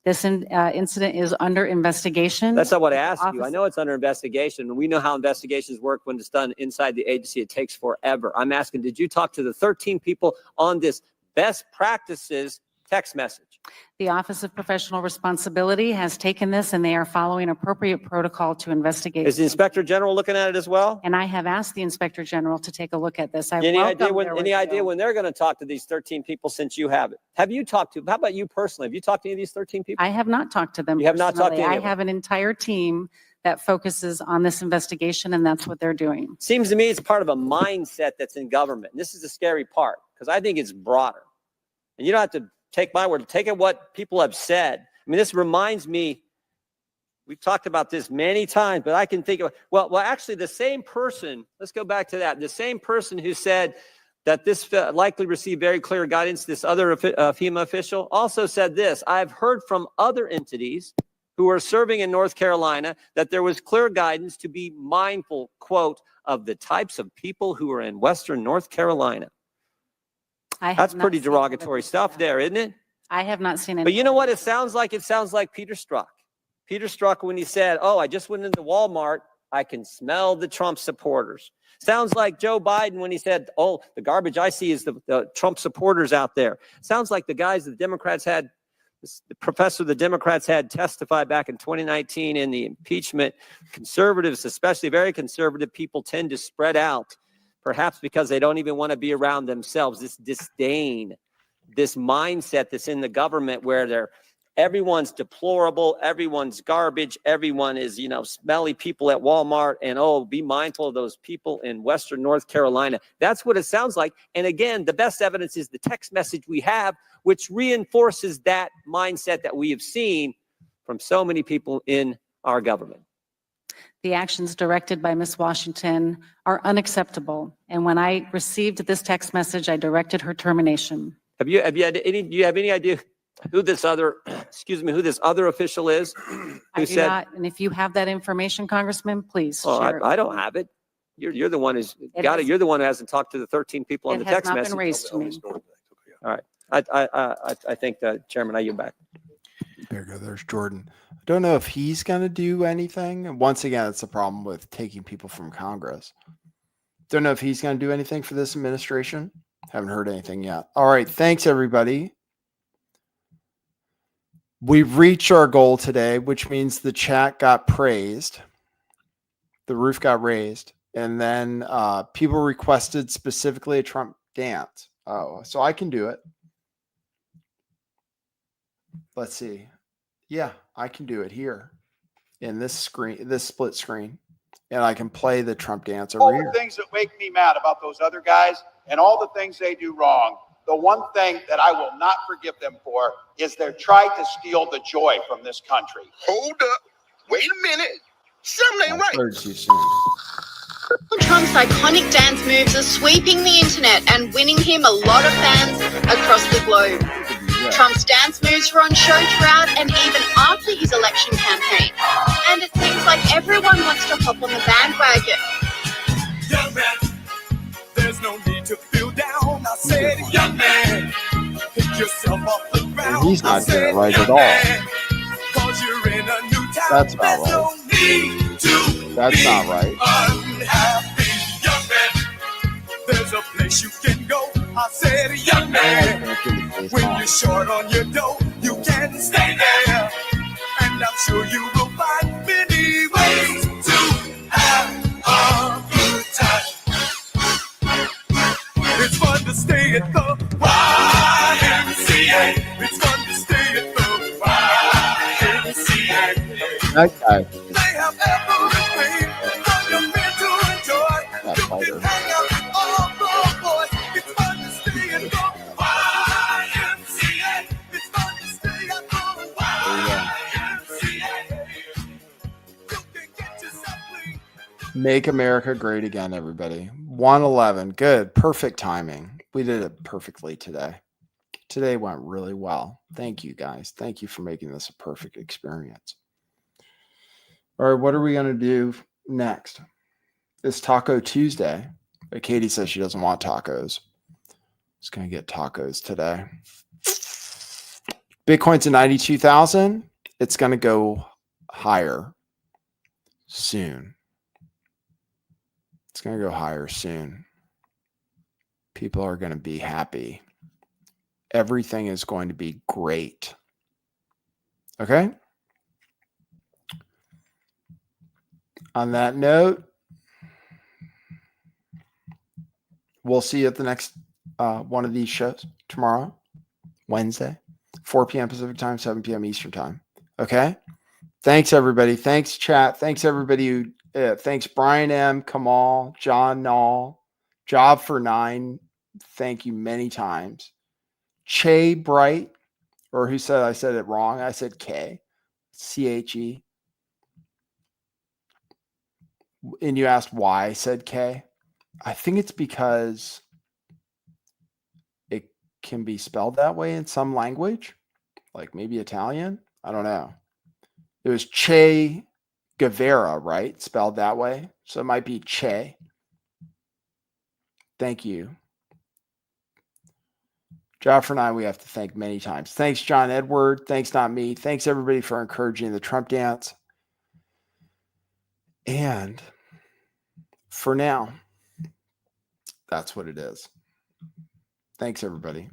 This incident is under investigation. That's not what I asked you. I know it's under investigation. We know how investigations work when it's done inside the agency. It takes forever. I'm asking, did you talk to the 13 people on this best practices text message? The Office of Professional Responsibility has taken this, and they are following appropriate protocol to investigate. Is the Inspector General looking at it as well? And I have asked the Inspector General to take a look at this. I Any idea welcome when their any idea review. when they're going to talk to these 13 people since you have it? Have you talked to? How about you personally? Have you talked to any of these 13 people? I have not talked to them. You have not talked to personally. any I of them? have an entire team that focuses on this investigation, and that's what they're doing. Seems to me it's part of a mindset that's in government. And this is the scary part because I think it's broader. And you don't have to take my word. Take it what people have said. I mean, this reminds me, we've talked about this many times, but I can think of, well, actually the same person, let's go back to that. The same person who said that this likely received very clear guidance, this other FEMA official also said this, I've heard from other entities who are serving in North Carolina that there was clear guidance to be mindful, quote, of the types of people who are in Western North Carolina. That's pretty derogatory stuff there, isn't it? I have not seen any. But you know what it sounds like? It sounds like Peter Strzok. Peter Strzok when he said, oh, I just went into Walmart, I can smell the Trump supporters. Sounds like Joe Biden when he said, oh, the garbage I see is the Trump supporters out there. Sounds like the guys the Democrats had, the professor the Democrats had testify back in 2019 in the impeachment. Conservatives, especially very conservative people, tend to spread out, perhaps because they don't even want to be around themselves. This disdain, this mindset that's in the government where everyone's deplorable, everyone's garbage, everyone is, smelly people at Walmart, and oh, be mindful of those people in Western North Carolina. That's what it sounds like. And again, the best evidence is the text message we have, which reinforces that mindset that we have seen from so many people in our government. The actions directed by Ms. Washington are unacceptable. And when I received this text message, I directed her termination. Do you have any idea who this other, who this other official is? I do not, and if you have that information, Congressman, please share it. I don't have it. You're the one who's got it. You're the one who hasn't talked to the 13 people on the text message. It has not been raised to me. All right. I think, Chairman, I yield back. There you go. There's Jordan. I don't know if he's going to do anything. And once again, it's a problem with taking people from Congress. Don't know if he's going to do anything for this administration. Haven't heard anything yet. All right. Thanks, everybody. We've reached our goal today, which means the chat got praised. The roof got raised. And then people requested specifically a Trump dance. Oh, so I can do it. Let's see. Yeah, I can do it here in this screen, this split screen. And I can play the Trump dance over All here. the things that make me mad about those other guys and all the things they do wrong, the one thing that I will not forgive them for is they're trying to steal the joy from this country. Hold up. Wait a minute. Something ain't right. Heard too soon. Trump's iconic dance moves are sweeping the internet and winning him a lot of fans across the globe. Trump's dance moves were on show throughout and even after his election campaign. And it seems like everyone wants to hop on the bandwagon. Young man, there's no need to feel down. I said, young man, pick yourself off the ground. And he's not doing it right at all. Cause you're in a new town. That's not There's no right. need to That's not right. unhappy. Young man, there's a place you can go. I said, young man, when you're short on your dough, you can stay there. And I'm sure you will find many ways to have a good time. It's fun to stay at the YMCA. It's fun to stay at the YMCA. That guy. They have everything for your men to enjoy. That fighter. Hang out with all the boys. It's fun to stay at the YMCA. It's fun to stay at the YMCA. You can get yourself clean. Make America great again, everybody. 111. Good. Perfect timing. We did it perfectly today. Today went really well. Thank you, guys. Thank you for making this a perfect experience. All right, what are we going to do next? It's Taco Tuesday. But Katie says she doesn't want tacos. Just going to get tacos today. Bitcoin's at 92,000. It's going to go higher soon. It's going to go higher soon. People are going to be happy. Everything is going to be great. Okay? On that note, we'll see you at the next one of these shows tomorrow, Wednesday, 4 p.m. Pacific time, 7 p.m. Eastern time. Okay? Thanks, everybody. Thanks, chat. Thanks, everybody who thanks Brian M, Kamal, John Nall, Job for 9. Thank you many times. Che Bright, or who said I said it wrong? I said K, C-H-E. And you asked why I said K. I think it's because it can be spelled that way in some language, like maybe Italian. I don't know. It was Che Guevara, right? Spelled that way. So it might be Che. Thank you. Joffrey and I, we have to thank many times. Thanks, John Edward. Thanks, not me. Thanks, everybody, for encouraging the Trump dance. And for now, that's what it is. Thanks, everybody.